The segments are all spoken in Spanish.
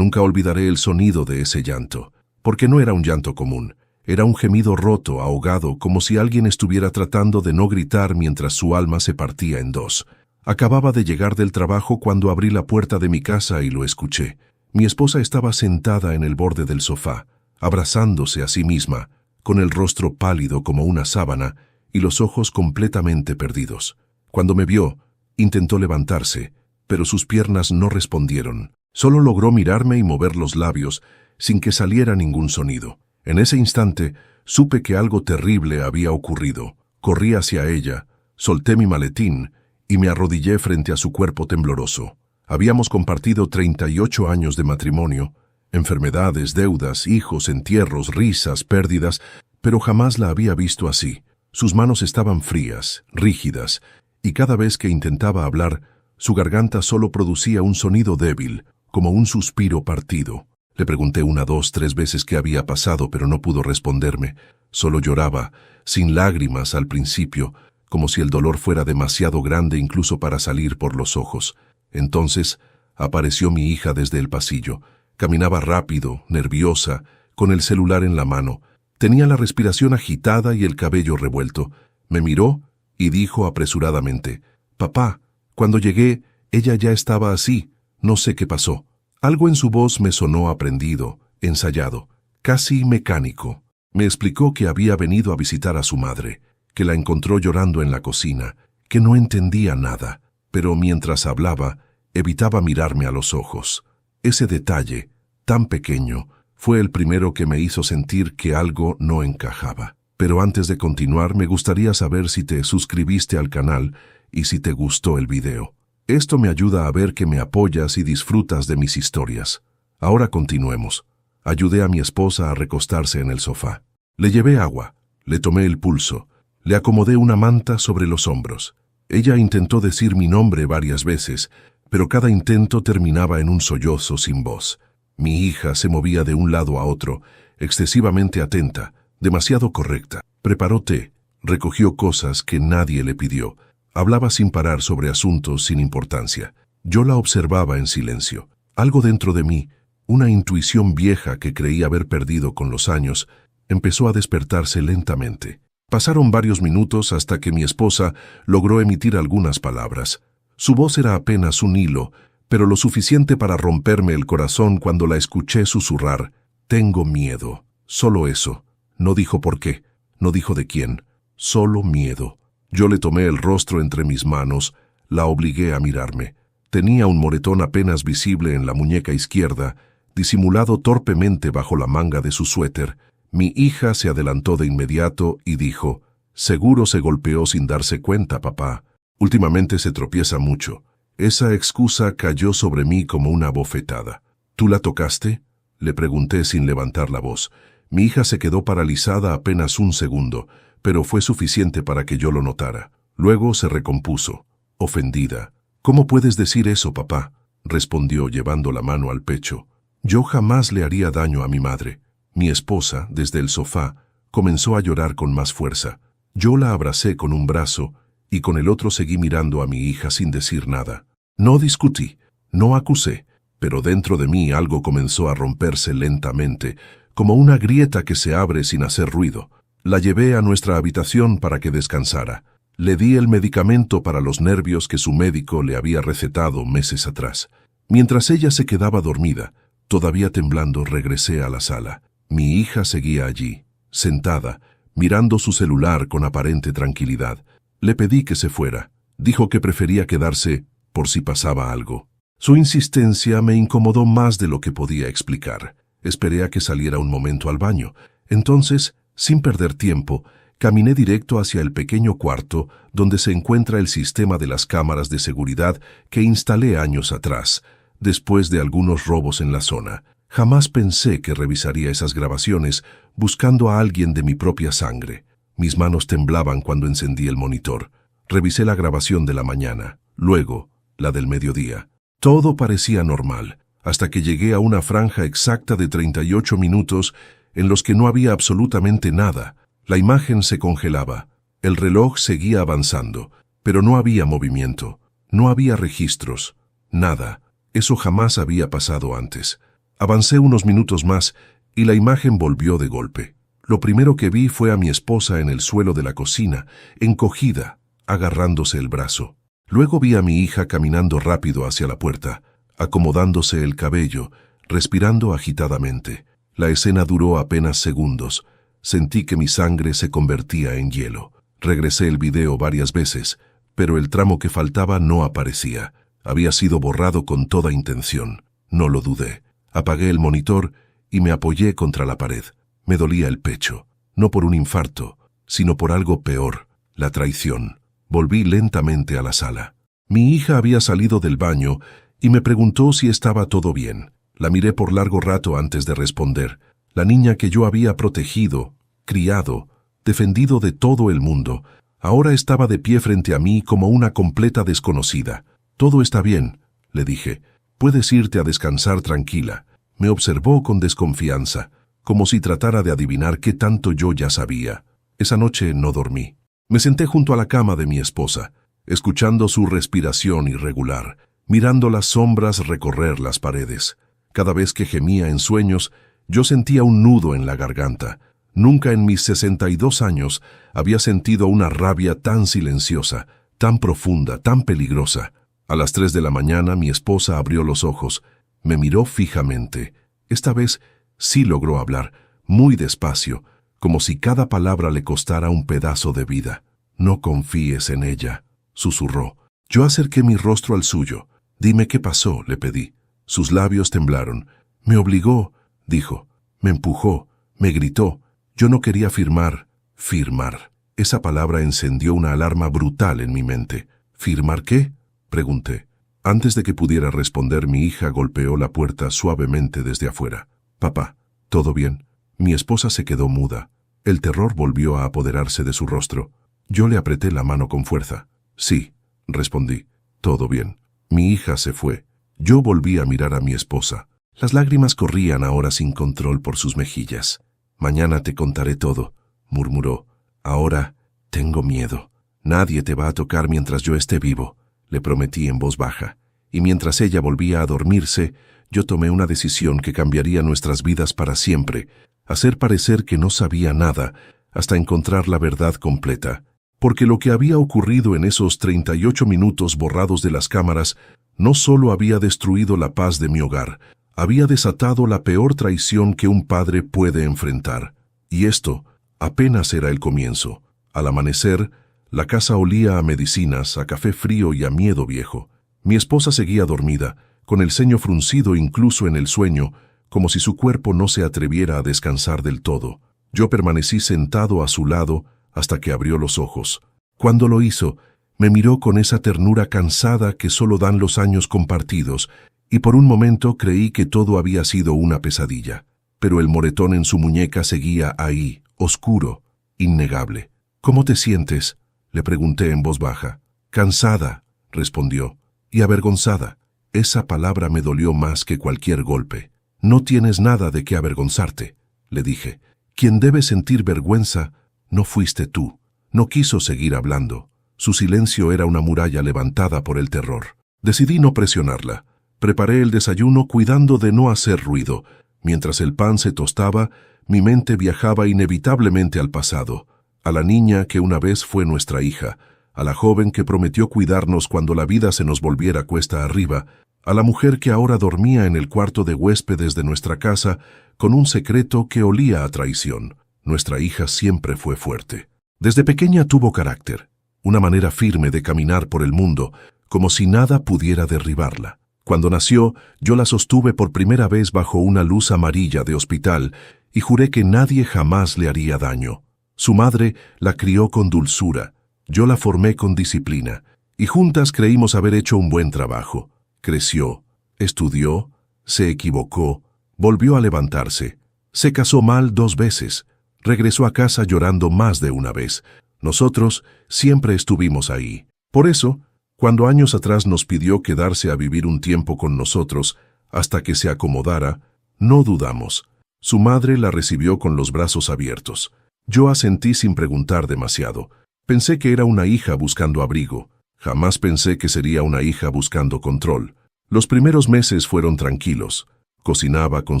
Nunca olvidaré el sonido de ese llanto, porque no era un llanto común. Era un gemido roto, ahogado, como si alguien estuviera tratando de no gritar mientras su alma se partía en dos. Acababa de llegar del trabajo cuando abrí la puerta de mi casa y lo escuché. Mi esposa estaba sentada en el borde del sofá, abrazándose a sí misma, con el rostro pálido como una sábana y los ojos completamente perdidos. Cuando me vio, intentó levantarse, pero sus piernas no respondieron. Solo logró mirarme y mover los labios, sin que saliera ningún sonido. En ese instante, supe que algo terrible había ocurrido. Corrí hacia ella, solté mi maletín y me arrodillé frente a su cuerpo tembloroso. Habíamos compartido 38 años de matrimonio, enfermedades, deudas, hijos, entierros, risas, pérdidas, pero jamás la había visto así. Sus manos estaban frías, rígidas, y cada vez que intentaba hablar, su garganta solo producía un sonido débil, como un suspiro partido. Le pregunté 1, 2, 3 veces qué había pasado, pero no pudo responderme. Solo lloraba, sin lágrimas al principio, como si el dolor fuera demasiado grande incluso para salir por los ojos. Entonces apareció mi hija desde el pasillo. Caminaba rápido, nerviosa, con el celular en la mano. Tenía la respiración agitada y el cabello revuelto. Me miró y dijo apresuradamente: «Papá, cuando llegué, ella ya estaba así. No sé qué pasó». Algo en su voz me sonó aprendido, ensayado, casi mecánico. Me explicó que había venido a visitar a su madre, que la encontró llorando en la cocina, que no entendía nada, pero mientras hablaba, evitaba mirarme a los ojos. Ese detalle, tan pequeño, fue el primero que me hizo sentir que algo no encajaba. Pero antes de continuar, me gustaría saber si te suscribiste al canal y si te gustó el video. Esto me ayuda a ver que me apoyas y disfrutas de mis historias. Ahora continuemos. Ayudé a mi esposa a recostarse en el sofá. Le llevé agua, le tomé el pulso, le acomodé una manta sobre los hombros. Ella intentó decir mi nombre varias veces, pero cada intento terminaba en un sollozo sin voz. Mi hija se movía de un lado a otro, excesivamente atenta, demasiado correcta. Preparó té, recogió cosas que nadie le pidió. Hablaba sin parar sobre asuntos sin importancia. Yo la observaba en silencio. Algo dentro de mí, una intuición vieja que creí haber perdido con los años, empezó a despertarse lentamente. Pasaron varios minutos hasta que mi esposa logró emitir algunas palabras. Su voz era apenas un hilo, pero lo suficiente para romperme el corazón cuando la escuché susurrar: «Tengo miedo». Solo eso. No dijo por qué, no dijo de quién, solo miedo. Yo le tomé el rostro entre mis manos, la obligué a mirarme. Tenía un moretón apenas visible en la muñeca izquierda, disimulado torpemente bajo la manga de su suéter. Mi hija se adelantó de inmediato y dijo: «Seguro se golpeó sin darse cuenta, papá. Últimamente se tropieza mucho». Esa excusa cayó sobre mí como una bofetada. «¿Tú la tocaste?», le pregunté sin levantar la voz. Mi hija se quedó paralizada apenas un segundo, pero fue suficiente para que yo lo notara. Luego se recompuso, ofendida. «¿Cómo puedes decir eso, papá?», respondió llevando la mano al pecho. «Yo jamás le haría daño a mi madre». Mi esposa, desde el sofá, comenzó a llorar con más fuerza. Yo la abracé con un brazo y con el otro seguí mirando a mi hija sin decir nada. No discutí, no acusé, pero dentro de mí algo comenzó a romperse lentamente, como una grieta que se abre sin hacer ruido. La llevé a nuestra habitación para que descansara. Le di el medicamento para los nervios que su médico le había recetado meses atrás. Mientras ella se quedaba dormida, todavía temblando, regresé a la sala. Mi hija seguía allí, sentada, mirando su celular con aparente tranquilidad. Le pedí que se fuera. Dijo que prefería quedarse por si pasaba algo. Su insistencia me incomodó más de lo que podía explicar. Esperé a que saliera un momento al baño. Entonces, sin perder tiempo, caminé directo hacia el pequeño cuarto donde se encuentra el sistema de las cámaras de seguridad que instalé años atrás, después de algunos robos en la zona. Jamás pensé que revisaría esas grabaciones buscando a alguien de mi propia sangre. Mis manos temblaban cuando encendí el monitor. Revisé la grabación de la mañana, luego la del mediodía. Todo parecía normal, hasta que llegué a una franja exacta de 38 minutos en los que no había absolutamente nada. La imagen se congelaba. El reloj seguía avanzando, pero no había movimiento. No había registros. Nada. Eso jamás había pasado antes. Avancé unos minutos más y la imagen volvió de golpe. Lo primero que vi fue a mi esposa en el suelo de la cocina, encogida, agarrándose el brazo. Luego vi a mi hija caminando rápido hacia la puerta, acomodándose el cabello, respirando agitadamente. La escena duró apenas segundos. Sentí que mi sangre se convertía en hielo. Regresé el video varias veces, pero el tramo que faltaba no aparecía. Había sido borrado con toda intención. No lo dudé. Apagué el monitor y me apoyé contra la pared. Me dolía el pecho, no por un infarto, sino por algo peor, la traición. Volví lentamente a la sala. Mi hija había salido del baño y me preguntó si estaba todo bien. La miré por largo rato antes de responder. La niña que yo había protegido, criado, defendido de todo el mundo, ahora estaba de pie frente a mí como una completa desconocida. «Todo está bien», le dije. «Puedes irte a descansar tranquila». Me observó con desconfianza, como si tratara de adivinar qué tanto yo ya sabía. Esa noche no dormí. Me senté junto a la cama de mi esposa, escuchando su respiración irregular, mirando las sombras recorrer las paredes. Cada vez que gemía en sueños, yo sentía un nudo en la garganta. Nunca en mis 62 años había sentido una rabia tan silenciosa, tan profunda, tan peligrosa. A las 3 de la mañana mi esposa abrió los ojos, me miró fijamente. Esta vez sí logró hablar, muy despacio, como si cada palabra le costara un pedazo de vida. «No confíes en ella», susurró. Yo acerqué mi rostro al suyo. «Dime qué pasó», le pedí. Sus labios temblaron. «Me obligó», dijo. «Me empujó, me gritó. Yo no quería firmar». «Firmar». Esa palabra encendió una alarma brutal en mi mente. «¿Firmar qué?», pregunté. Antes de que pudiera responder, mi hija golpeó la puerta suavemente desde afuera. «Papá, ¿todo bien?». Mi esposa se quedó muda. El terror volvió a apoderarse de su rostro. Yo le apreté la mano con fuerza. «Sí», respondí. «Todo bien». Mi hija se fue. Yo volví a mirar a mi esposa. Las lágrimas corrían ahora sin control por sus mejillas. «Mañana te contaré todo», murmuró. «Ahora tengo miedo. Nadie te va a tocar mientras yo esté vivo», le prometí en voz baja. Y mientras ella volvía a dormirse, yo tomé una decisión que cambiaría nuestras vidas para siempre: hacer parecer que no sabía nada hasta encontrar la verdad completa. Porque lo que había ocurrido en esos 38 minutos borrados de las cámaras no solo había destruido la paz de mi hogar, había desatado la peor traición que un padre puede enfrentar. Y esto apenas era el comienzo. Al amanecer, la casa olía a medicinas, a café frío y a miedo viejo. Mi esposa seguía dormida, con el ceño fruncido incluso en el sueño, como si su cuerpo no se atreviera a descansar del todo. Yo permanecí sentado a su lado hasta que abrió los ojos. Cuando lo hizo, me miró con esa ternura cansada que solo dan los años compartidos, y por un momento creí que todo había sido una pesadilla. Pero el moretón en su muñeca seguía ahí, oscuro, innegable. «¿Cómo te sientes?», le pregunté en voz baja. «Cansada», respondió, «y avergonzada». Esa palabra me dolió más que cualquier golpe. «No tienes nada de qué avergonzarte», le dije. «Quien debe sentir vergüenza no fuiste tú». No quiso seguir hablando. Su silencio era una muralla levantada por el terror. Decidí no presionarla. Preparé el desayuno cuidando de no hacer ruido. Mientras el pan se tostaba, mi mente viajaba inevitablemente al pasado, a la niña que una vez fue nuestra hija, a la joven que prometió cuidarnos cuando la vida se nos volviera cuesta arriba, a la mujer que ahora dormía en el cuarto de huéspedes de nuestra casa con un secreto que olía a traición. Nuestra hija siempre fue fuerte. Desde pequeña tuvo carácter, una manera firme de caminar por el mundo, como si nada pudiera derribarla. Cuando nació, yo la sostuve por primera vez bajo una luz amarilla de hospital y juré que nadie jamás le haría daño. Su madre la crió con dulzura, yo la formé con disciplina, y juntas creímos haber hecho un buen trabajo. Creció, estudió, se equivocó, volvió a levantarse, se casó mal 2 veces, regresó a casa llorando más de una vez. Nosotros siempre estuvimos ahí. Por eso, cuando años atrás nos pidió quedarse a vivir un tiempo con nosotros hasta que se acomodara, no dudamos. Su madre la recibió con los brazos abiertos. Yo asentí sin preguntar demasiado. Pensé que era una hija buscando abrigo. Jamás pensé que sería una hija buscando control. Los primeros meses fueron tranquilos. Cocinaba con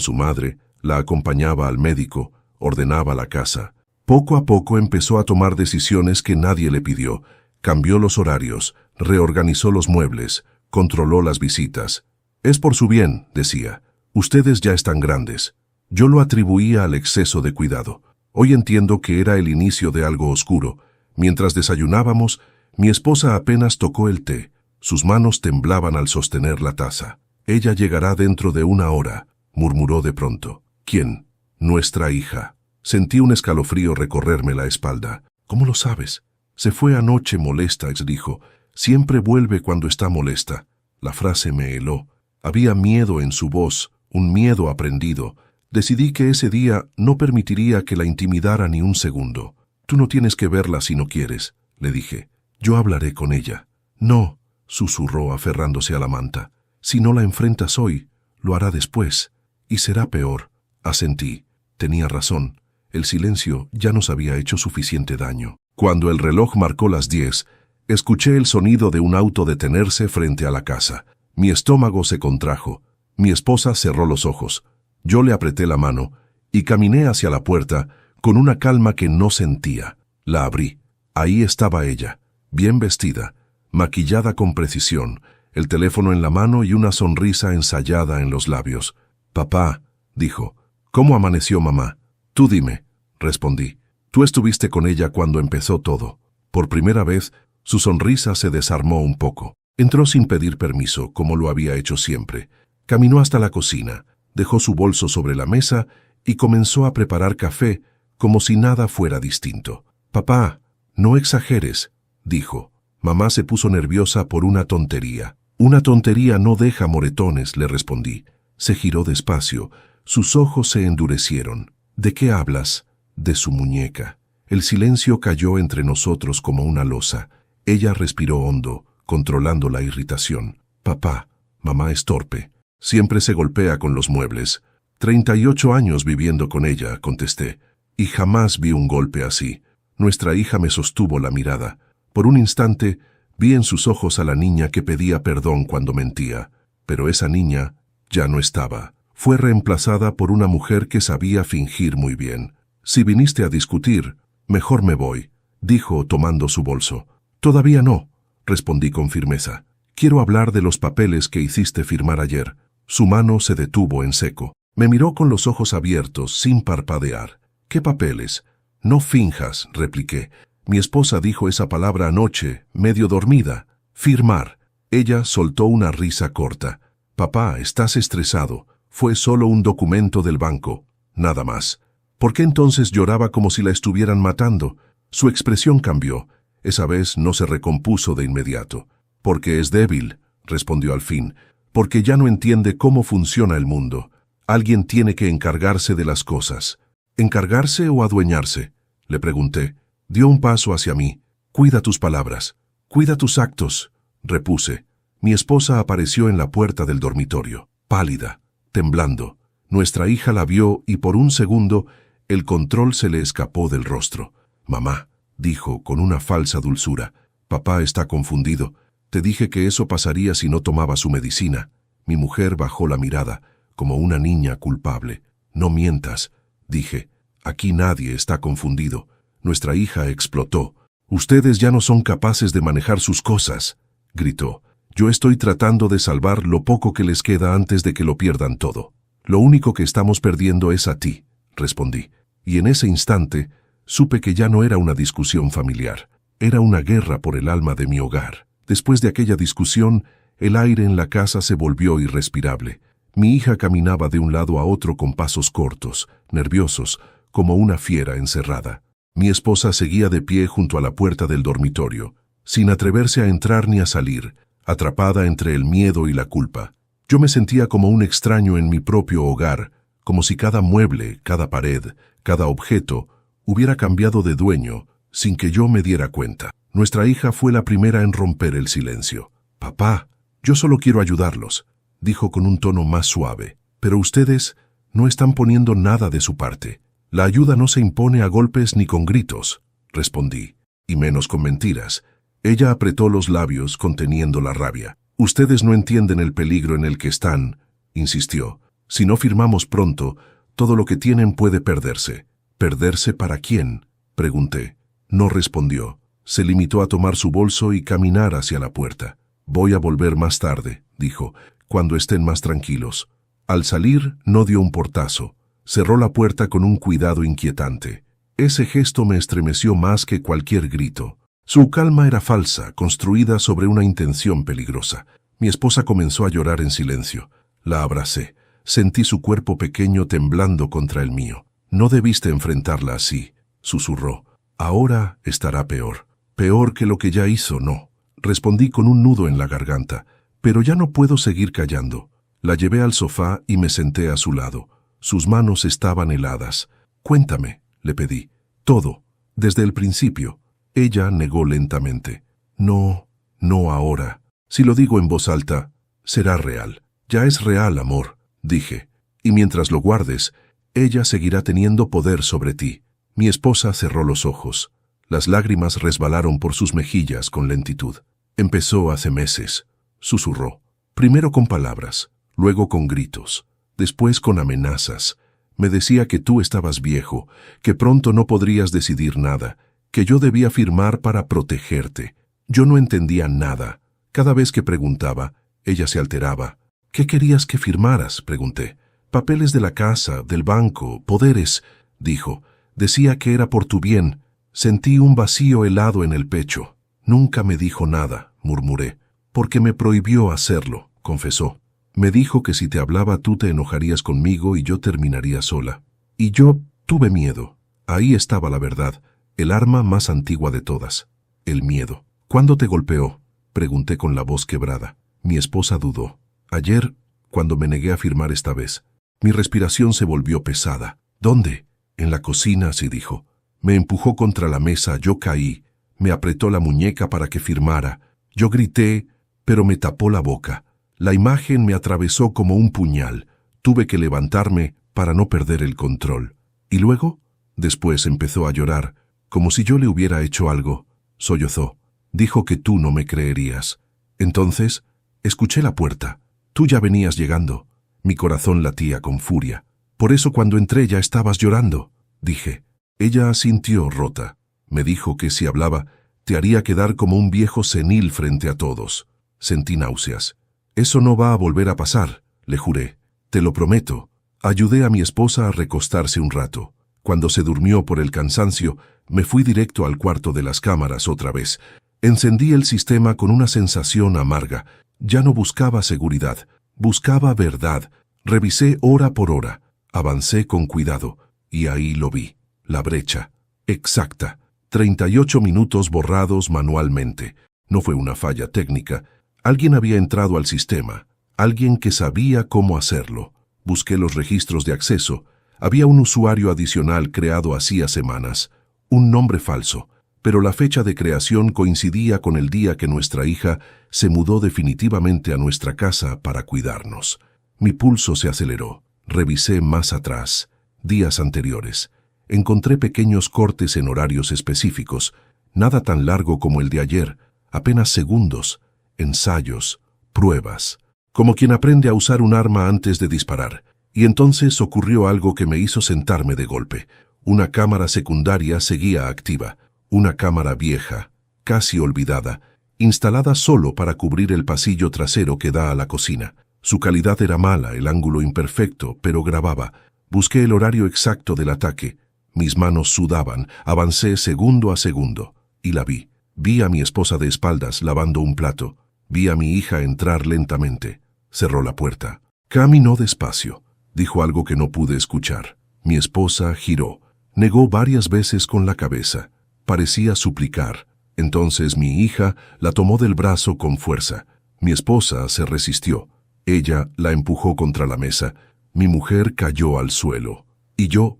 su madre, la acompañaba al médico, ordenaba la casa. Poco a poco empezó a tomar decisiones que nadie le pidió. Cambió los horarios, reorganizó los muebles, controló las visitas. Es por su bien, decía. Ustedes ya están grandes. Yo lo atribuía al exceso de cuidado. Hoy entiendo que era el inicio de algo oscuro. Mientras desayunábamos, mi esposa apenas tocó el té. Sus manos temblaban al sostener la taza. Ella llegará dentro de 1 hora, murmuró de pronto. ¿Quién? Nuestra hija. Sentí un escalofrío recorrerme la espalda. ¿Cómo lo sabes? Se fue anoche molesta, dijo. Siempre vuelve cuando está molesta. La frase me heló. Había miedo en su voz, un miedo aprendido. Decidí que ese día no permitiría que la intimidara ni un segundo. Tú no tienes que verla si no quieres, le dije. Yo hablaré con ella. No, susurró aferrándose a la manta. Si no la enfrentas hoy, lo hará después. Y será peor. Asentí. Tenía razón. El silencio ya nos había hecho suficiente daño. Cuando el reloj marcó las 10, escuché el sonido de un auto detenerse frente a la casa. Mi estómago se contrajo. Mi esposa cerró los ojos. Yo le apreté la mano y caminé hacia la puerta con una calma que no sentía. La abrí. Ahí estaba ella, bien vestida, maquillada con precisión, el teléfono en la mano y una sonrisa ensayada en los labios. «Papá», dijo. «¿Cómo amaneció mamá?» «Tú dime», respondí. «Tú estuviste con ella cuando empezó todo». Por primera vez, su sonrisa se desarmó un poco. Entró sin pedir permiso, como lo había hecho siempre. Caminó hasta la cocina, dejó su bolso sobre la mesa y comenzó a preparar café como si nada fuera distinto. «Papá, no exageres», dijo. Mamá se puso nerviosa por una tontería. «Una tontería no deja moretones», le respondí. Se giró despacio. Sus ojos se endurecieron. «¿De qué hablas?» «De su muñeca». El silencio cayó entre nosotros como una losa. Ella respiró hondo, controlando la irritación. «Papá, mamá es torpe. Siempre se golpea con los muebles. 38 años viviendo con ella», contesté. «Y jamás vi un golpe así». Nuestra hija me sostuvo la mirada. Por un instante, vi en sus ojos a la niña que pedía perdón cuando mentía. Pero esa niña ya no estaba. Fue reemplazada por una mujer que sabía fingir muy bien. «Si viniste a discutir, mejor me voy», dijo tomando su bolso. «Todavía no», respondí con firmeza. «Quiero hablar de los papeles que hiciste firmar ayer». Su mano se detuvo en seco. Me miró con los ojos abiertos, sin parpadear. «¿Qué papeles?» «No finjas», repliqué. «Mi esposa dijo esa palabra anoche, medio dormida. Firmar». Ella soltó una risa corta. «Papá, estás estresado. Fue solo un documento del banco. Nada más». ¿Por qué entonces lloraba como si la estuvieran matando? Su expresión cambió. Esa vez no se recompuso de inmediato. «Porque es débil», respondió al fin. «Porque ya no entiende cómo funciona el mundo. Alguien tiene que encargarse de las cosas». «¿Encargarse o adueñarse?», le pregunté. Dio un paso hacia mí. «Cuida tus palabras. Cuida tus actos», repuse. Mi esposa apareció en la puerta del dormitorio, pálida, temblando. Nuestra hija la vio y por un segundo el control se le escapó del rostro. «Mamá», dijo con una falsa dulzura. «Papá está confundido. Te dije que eso pasaría si no tomaba su medicina». Mi mujer bajó la mirada, como una niña culpable. «No mientas», dije. «Aquí nadie está confundido». Nuestra hija explotó. «Ustedes ya no son capaces de manejar sus cosas», gritó. «Yo estoy tratando de salvar lo poco que les queda antes de que lo pierdan todo». «Lo único que estamos perdiendo es a ti», respondí. Y en ese instante supe que ya no era una discusión familiar. Era una guerra por el alma de mi hogar. Después de aquella discusión, el aire en la casa se volvió irrespirable. Mi hija caminaba de un lado a otro con pasos cortos, nerviosos, como una fiera encerrada. Mi esposa seguía de pie junto a la puerta del dormitorio, sin atreverse a entrar ni a salir, atrapada entre el miedo y la culpa. Yo me sentía como un extraño en mi propio hogar, como si cada mueble, cada pared, cada objeto hubiera cambiado de dueño sin que yo me diera cuenta. Nuestra hija fue la primera en romper el silencio. «Papá, yo solo quiero ayudarlos», dijo con un tono más suave. «Pero ustedes no están poniendo nada de su parte. La ayuda no se impone a golpes ni con gritos», respondí, y menos con mentiras. Ella apretó los labios conteniendo la rabia. «Ustedes no entienden el peligro en el que están», insistió. Si no firmamos pronto, todo lo que tienen puede perderse. ¿Perderse para quién?, pregunté. No respondió. Se limitó a tomar su bolso y caminar hacia la puerta. Voy a volver más tarde, dijo, cuando estén más tranquilos. Al salir, no dio un portazo. Cerró la puerta con un cuidado inquietante. Ese gesto me estremeció más que cualquier grito. Su calma era falsa, construida sobre una intención peligrosa. Mi esposa comenzó a llorar en silencio. La abracé. Sentí su cuerpo pequeño temblando contra el mío. No debiste enfrentarla así, susurró. Ahora estará peor. Peor que lo que ya hizo, no. Respondí con un nudo en la garganta. Pero ya no puedo seguir callando. La llevé al sofá y me senté a su lado. Sus manos estaban heladas. Cuéntame, le pedí. Todo, desde el principio. Ella negó lentamente. No, no ahora. Si lo digo en voz alta, será real. Ya es real, amor, dije. Y mientras lo guardes, ella seguirá teniendo poder sobre ti. Mi esposa cerró los ojos. Las lágrimas resbalaron por sus mejillas con lentitud. Empezó hace meses, susurró. Primero con palabras, luego con gritos, después con amenazas. Me decía que tú estabas viejo, que pronto no podrías decidir nada, que yo debía firmar para protegerte. Yo no entendía nada. Cada vez que preguntaba, ella se alteraba. ¿Qué querías que firmaras?, pregunté. Papeles de la casa, del banco, poderes, dijo. Decía que era por tu bien. Sentí un vacío helado en el pecho. Nunca me dijo nada, murmuré. Porque me prohibió hacerlo, confesó. Me dijo que si te hablaba tú te enojarías conmigo y yo terminaría sola. Y yo tuve miedo. Ahí estaba la verdad, el arma más antigua de todas, el miedo. ¿Cuándo te golpeó?, pregunté con la voz quebrada. Mi esposa dudó. Ayer, cuando me negué a firmar esta vez. Mi respiración se volvió pesada. ¿Dónde? En la cocina, sí, dijo. Me empujó contra la mesa, yo caí. Me apretó la muñeca para que firmara. Yo grité, pero me tapó la boca. La imagen me atravesó como un puñal. Tuve que levantarme para no perder el control. ¿Y luego? Después empezó a llorar, como si yo le hubiera hecho algo. Sollozó. Dijo que tú no me creerías. Entonces, escuché la puerta. Tú ya venías llegando. Mi corazón latía con furia. Por eso cuando entré ya estabas llorando, dije. Ella asintió rota. Me dijo que si hablaba, te haría quedar como un viejo senil frente a todos. Sentí náuseas. Eso no va a volver a pasar, le juré. Te lo prometo. Ayudé a mi esposa a recostarse un rato. Cuando se durmió por el cansancio, me fui directo al cuarto de las cámaras otra vez. Encendí el sistema con una sensación amarga. Ya no buscaba seguridad, buscaba verdad. Revisé hora por hora. Avancé con cuidado. Y ahí lo vi. La brecha. Exacta. 38 minutos borrados manualmente. No fue una falla técnica. Alguien había entrado al sistema. Alguien que sabía cómo hacerlo. Busqué los registros de acceso. Había un usuario adicional creado hacía semanas. Un nombre falso. Pero la fecha de creación coincidía con el día que nuestra hija se mudó definitivamente a nuestra casa para cuidarnos. Mi pulso se aceleró. Revisé más atrás. Días anteriores. Encontré pequeños cortes en horarios específicos. Nada tan largo como el de ayer. Apenas segundos. Ensayos. Pruebas. Como quien aprende a usar un arma antes de disparar. Y entonces ocurrió algo que me hizo sentarme de golpe. Una cámara secundaria seguía activa. Una cámara vieja, casi olvidada, instalada solo para cubrir el pasillo trasero que da a la cocina. Su calidad era mala, el ángulo imperfecto, pero grababa. Busqué el horario exacto del ataque. Mis manos sudaban, avancé segundo a segundo. Y la vi. Vi a mi esposa de espaldas lavando un plato. Vi a mi hija entrar lentamente. Cerró la puerta. Caminó despacio. Dijo algo que no pude escuchar. Mi esposa giró. Negó varias veces con la cabeza. Parecía suplicar. Entonces mi hija la tomó del brazo con fuerza. Mi esposa se resistió. Ella la empujó contra la mesa. Mi mujer cayó al suelo. Y yo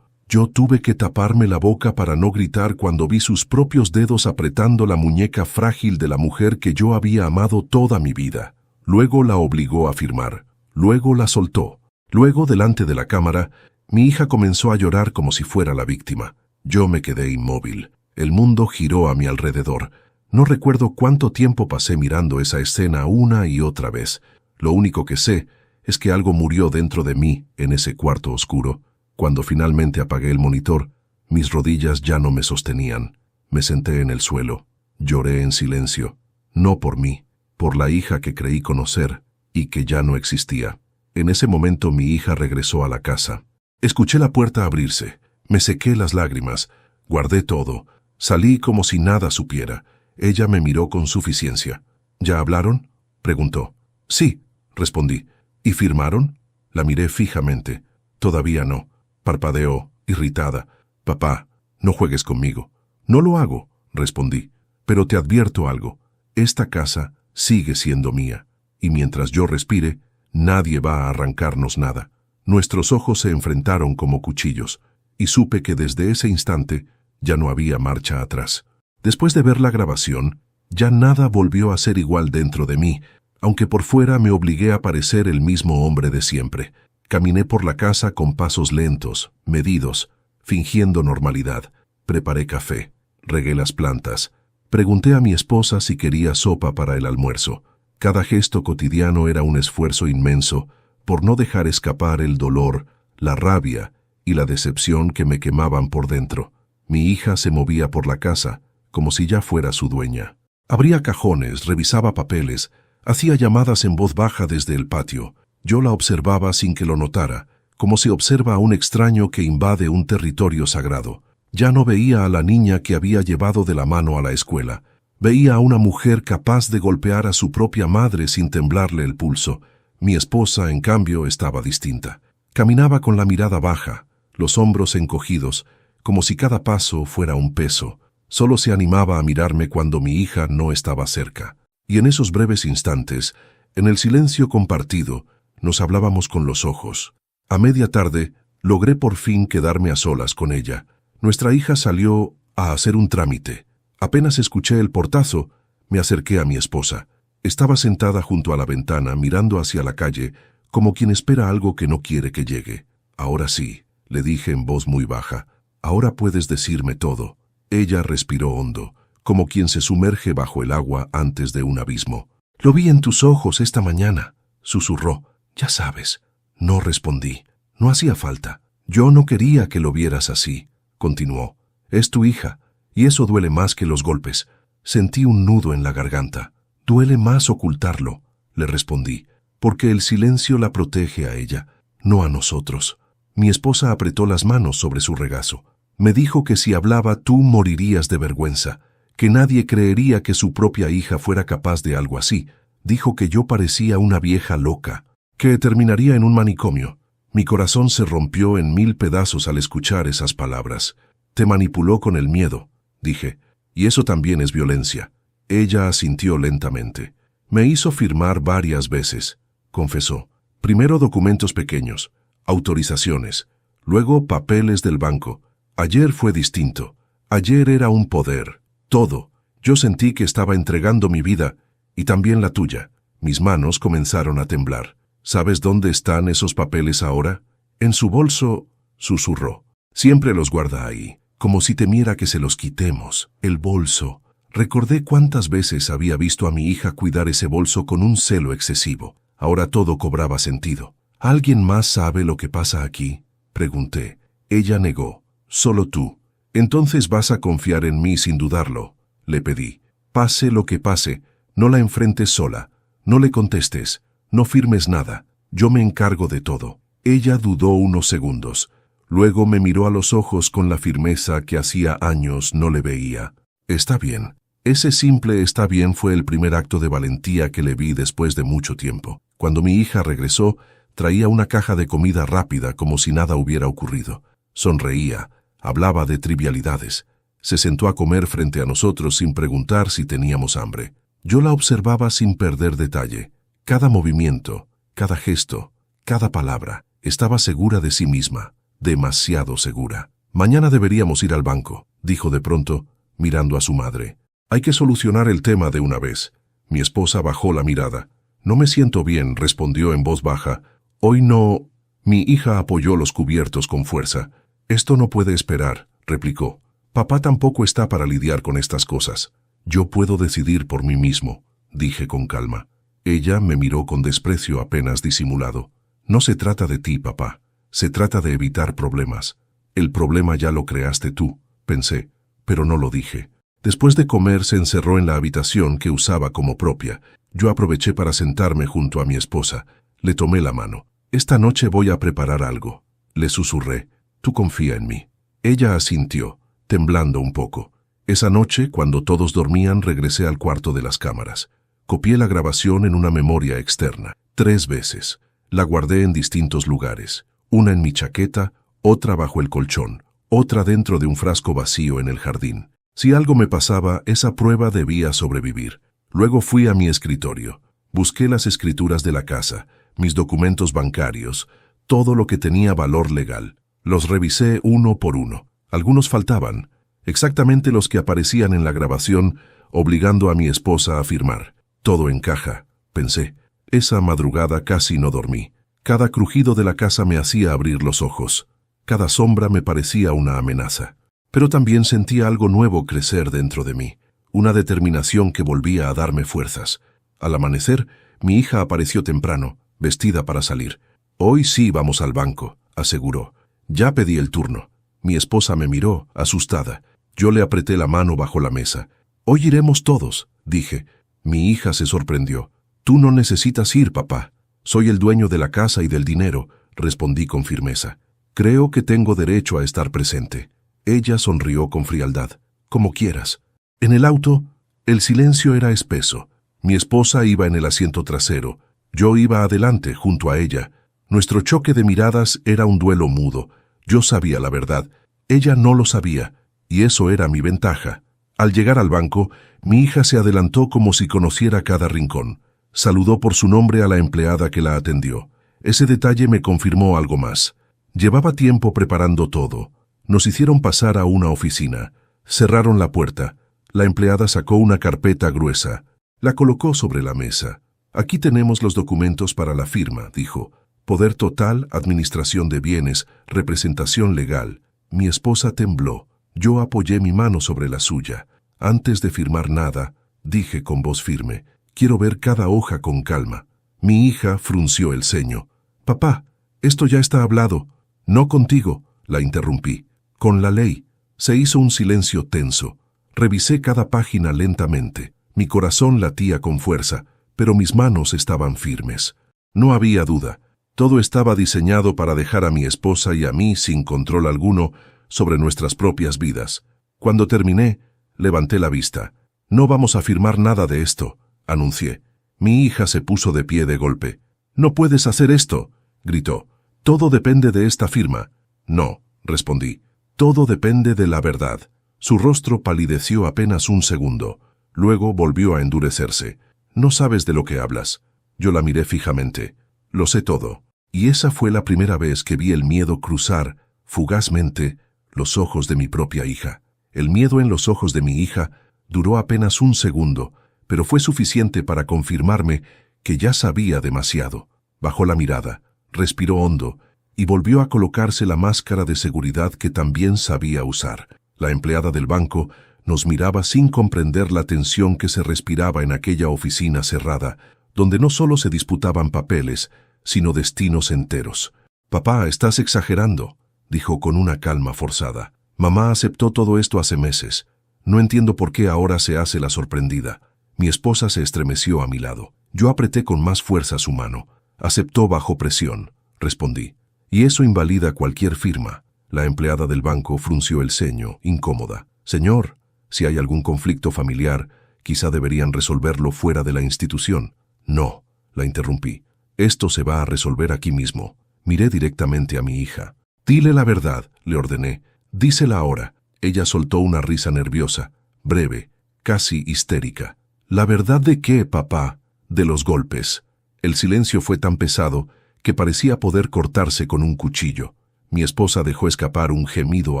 tuve que taparme la boca para no gritar cuando vi sus propios dedos apretando la muñeca frágil de la mujer que yo había amado toda mi vida. Luego la obligó a firmar. Luego la soltó. Luego, delante de la cámara, mi hija comenzó a llorar como si fuera la víctima. Yo me quedé inmóvil. El mundo giró a mi alrededor. No recuerdo cuánto tiempo pasé mirando esa escena una y otra vez. Lo único que sé es que algo murió dentro de mí en ese cuarto oscuro. Cuando finalmente apagué el monitor, mis rodillas ya no me sostenían. Me senté en el suelo. Lloré en silencio. No por mí, por la hija que creí conocer y que ya no existía. En ese momento mi hija regresó a la casa. Escuché la puerta abrirse. Me sequé las lágrimas. Guardé todo. Salí como si nada supiera. Ella me miró con suficiencia. ¿Ya hablaron?, preguntó. Sí, respondí. ¿Y firmaron? La miré fijamente. Todavía no. Parpadeó, irritada. Papá, no juegues conmigo. No lo hago, respondí. Pero te advierto algo. Esta casa sigue siendo mía. Y mientras yo respire, nadie va a arrancarnos nada. Nuestros ojos se enfrentaron como cuchillos, y supe que desde ese instante ya no había marcha atrás. Después de ver la grabación, ya nada volvió a ser igual dentro de mí, aunque por fuera me obligué a parecer el mismo hombre de siempre. Caminé por la casa con pasos lentos, medidos, fingiendo normalidad. Preparé café, regué las plantas. Pregunté a mi esposa si quería sopa para el almuerzo. Cada gesto cotidiano era un esfuerzo inmenso por no dejar escapar el dolor, la rabia y la decepción que me quemaban por dentro. Mi hija se movía por la casa, como si ya fuera su dueña. Abría cajones, revisaba papeles, hacía llamadas en voz baja desde el patio. Yo la observaba sin que lo notara, como se observa a un extraño que invade un territorio sagrado. Ya no veía a la niña que había llevado de la mano a la escuela. Veía a una mujer capaz de golpear a su propia madre sin temblarle el pulso. Mi esposa, en cambio, estaba distinta. Caminaba con la mirada baja, los hombros encogidos, como si cada paso fuera un peso. Solo se animaba a mirarme cuando mi hija no estaba cerca. Y en esos breves instantes, en el silencio compartido, nos hablábamos con los ojos. A media tarde, logré por fin quedarme a solas con ella. Nuestra hija salió a hacer un trámite. Apenas escuché el portazo, me acerqué a mi esposa. Estaba sentada junto a la ventana, mirando hacia la calle, como quien espera algo que no quiere que llegue. Ahora sí, le dije en voz muy baja. Ahora puedes decirme todo. Ella respiró hondo, como quien se sumerge bajo el agua antes de un abismo. Lo vi en tus ojos esta mañana, susurró. Ya sabes. No respondí. No hacía falta. Yo no quería que lo vieras así, continuó. Es tu hija, y eso duele más que los golpes. Sentí un nudo en la garganta. Duele más ocultarlo, le respondí, porque el silencio la protege a ella, no a nosotros. Mi esposa apretó las manos sobre su regazo. Me dijo que si hablaba tú morirías de vergüenza, que nadie creería que su propia hija fuera capaz de algo así. Dijo que yo parecía una vieja loca, que terminaría en un manicomio. Mi corazón se rompió en 1000 pedazos al escuchar esas palabras. Te manipuló con el miedo, dije, y eso también es violencia. Ella asintió lentamente. Me hizo firmar varias veces, confesó. Primero documentos pequeños, autorizaciones, luego papeles del banco. Ayer fue distinto. Ayer era un poder. Todo. Yo sentí que estaba entregando mi vida, y también la tuya. Mis manos comenzaron a temblar. ¿Sabes dónde están esos papeles ahora? En su bolso, susurró. Siempre los guarda ahí, como si temiera que se los quitemos. El bolso. Recordé cuántas veces había visto a mi hija cuidar ese bolso con un celo excesivo. Ahora todo cobraba sentido. ¿Alguien más sabe lo que pasa aquí?, pregunté. Ella negó. Solo tú. Entonces vas a confiar en mí sin dudarlo, le pedí. Pase lo que pase, no la enfrentes sola. No le contestes. No firmes nada. Yo me encargo de todo. Ella dudó unos segundos. Luego me miró a los ojos con la firmeza que hacía años no le veía. Está bien. Ese simple está bien fue el primer acto de valentía que le vi después de mucho tiempo. Cuando mi hija regresó, traía una caja de comida rápida como si nada hubiera ocurrido. Sonreía, hablaba de trivialidades. Se sentó a comer frente a nosotros sin preguntar si teníamos hambre. Yo la observaba sin perder detalle. Cada movimiento, cada gesto, cada palabra. Estaba segura de sí misma, demasiado segura. Mañana deberíamos ir al banco, dijo de pronto, mirando a su madre. Hay que solucionar el tema de una vez. Mi esposa bajó la mirada. No me siento bien, respondió en voz baja. Hoy no... Mi hija apoyó los cubiertos con fuerza. Esto no puede esperar, replicó. Papá tampoco está para lidiar con estas cosas. Yo puedo decidir por mí mismo, dije con calma. Ella me miró con desprecio apenas disimulado. No se trata de ti, papá. Se trata de evitar problemas. El problema ya lo creaste tú, pensé, pero no lo dije. Después de comer se encerró en la habitación que usaba como propia. Yo aproveché para sentarme junto a mi esposa. Le tomé la mano. Esta noche voy a preparar algo. Le susurré. Tú confía en mí. Ella asintió, temblando un poco. Esa noche, cuando todos dormían, regresé al cuarto de las cámaras. Copié la grabación en una memoria externa, 3 veces. La guardé en distintos lugares. Una en mi chaqueta, otra bajo el colchón, otra dentro de un frasco vacío en el jardín. Si algo me pasaba, esa prueba debía sobrevivir. Luego fui a mi escritorio. Busqué las escrituras de la casa, mis documentos bancarios, todo lo que tenía valor legal. Los revisé uno por uno. Algunos faltaban, exactamente los que aparecían en la grabación, obligando a mi esposa a firmar. Todo encaja, pensé. Esa madrugada casi no dormí. Cada crujido de la casa me hacía abrir los ojos. Cada sombra me parecía una amenaza. Pero también sentía algo nuevo crecer dentro de mí, una determinación que volvía a darme fuerzas. Al amanecer, mi hija apareció temprano, vestida para salir. «Hoy sí vamos al banco», aseguró. «Ya pedí el turno». Mi esposa me miró, asustada. Yo le apreté la mano bajo la mesa. «Hoy iremos todos», dije. Mi hija se sorprendió. «Tú no necesitas ir, papá. Soy el dueño de la casa y del dinero», respondí con firmeza. «Creo que tengo derecho a estar presente». Ella sonrió con frialdad. «Como quieras». En el auto, el silencio era espeso. Mi esposa iba en el asiento trasero. Yo iba adelante, junto a ella. Nuestro choque de miradas era un duelo mudo. Yo sabía la verdad. Ella no lo sabía, y eso era mi ventaja. Al llegar al banco, mi hija se adelantó como si conociera cada rincón. Saludó por su nombre a la empleada que la atendió. Ese detalle me confirmó algo más. Llevaba tiempo preparando todo. Nos hicieron pasar a una oficina. Cerraron la puerta. La empleada sacó una carpeta gruesa. La colocó sobre la mesa. «Aquí tenemos los documentos para la firma», dijo. «Poder total, administración de bienes, representación legal». Mi esposa tembló. Yo apoyé mi mano sobre la suya. «Antes de firmar nada», dije con voz firme, «quiero ver cada hoja con calma». Mi hija frunció el ceño. «Papá, esto ya está hablado». «No contigo», la interrumpí. «Con la ley». Se hizo un silencio tenso. Revisé cada página lentamente. Mi corazón latía con fuerza, pero mis manos estaban firmes. No había duda. Todo estaba diseñado para dejar a mi esposa y a mí sin control alguno sobre nuestras propias vidas. Cuando terminé, levanté la vista. «No vamos a firmar nada de esto», anuncié. Mi hija se puso de pie de golpe. «No puedes hacer esto», gritó. «Todo depende de esta firma». «No», respondí. «Todo depende de la verdad». Su rostro palideció apenas un segundo. Luego volvió a endurecerse. «No sabes de lo que hablas». Yo la miré fijamente. «Lo sé todo». Y esa fue la primera vez que vi el miedo cruzar, fugazmente, los ojos de mi propia hija. El miedo en los ojos de mi hija duró apenas un segundo, pero fue suficiente para confirmarme que ya sabía demasiado. Bajó la mirada, respiró hondo y volvió a colocarse la máscara de seguridad que también sabía usar. La empleada del banco nos miraba sin comprender la tensión que se respiraba en aquella oficina cerrada, donde no solo se disputaban papeles, sino destinos enteros. «Papá, estás exagerando», dijo con una calma forzada. «Mamá aceptó todo esto hace meses. No entiendo por qué ahora se hace la sorprendida». Mi esposa se estremeció a mi lado. Yo apreté con más fuerza su mano. «Aceptó bajo presión», respondí. «Y eso invalida cualquier firma». La empleada del banco frunció el ceño, incómoda. «Señor, si hay algún conflicto familiar, quizá deberían resolverlo fuera de la institución». «No», la interrumpí. «Esto se va a resolver aquí mismo». Miré directamente a mi hija. «Dile la verdad», le ordené. «Dísela ahora». Ella soltó una risa nerviosa, breve, casi histérica. «¿La verdad de qué, papá?» «De los golpes». El silencio fue tan pesado que parecía poder cortarse con un cuchillo. Mi esposa dejó escapar un gemido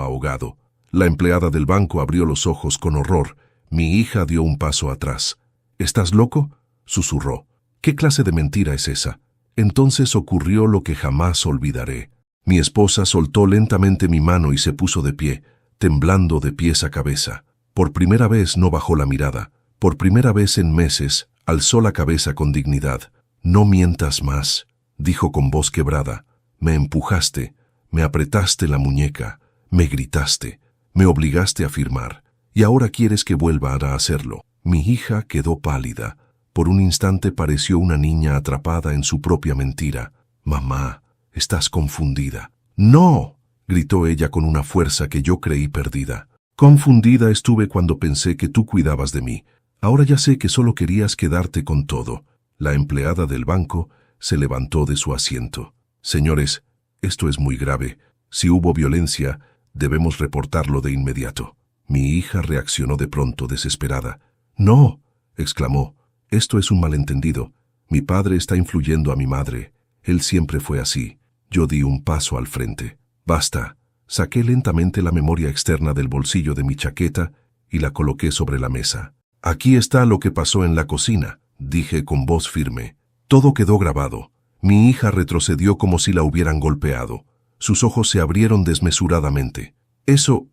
ahogado. La empleada del banco abrió los ojos con horror. Mi hija dio un paso atrás. «¿Estás loco?», susurró. «¿Qué clase de mentira es esa?». Entonces ocurrió lo que jamás olvidaré. Mi esposa soltó lentamente mi mano y se puso de pie, temblando de pies a cabeza. Por primera vez no bajó la mirada. Por primera vez en meses, alzó la cabeza con dignidad. «No mientas más», dijo con voz quebrada. Me empujaste, me apretaste la muñeca, me gritaste, me obligaste a firmar, y ahora quieres que vuelva a hacerlo. Mi hija quedó pálida. Por un instante pareció una niña atrapada en su propia mentira. Mamá, estás confundida. ¡No!, gritó ella con una fuerza que yo creí perdida. Confundida estuve cuando pensé que tú cuidabas de mí. Ahora ya sé que solo querías quedarte con todo. La empleada del banco se levantó de su asiento. Señores, esto es muy grave. Si hubo violencia, debemos reportarlo de inmediato. Mi hija reaccionó de pronto, desesperada. «No», exclamó, «esto es un malentendido. Mi padre está influyendo a mi madre. Él siempre fue así». Yo di un paso al frente. «Basta». Saqué lentamente la memoria externa del bolsillo de mi chaqueta y la coloqué sobre la mesa. «Aquí está lo que pasó en la cocina», dije con voz firme. Todo quedó grabado. Mi hija retrocedió como si la hubieran golpeado. Sus ojos se abrieron desmesuradamente. Eso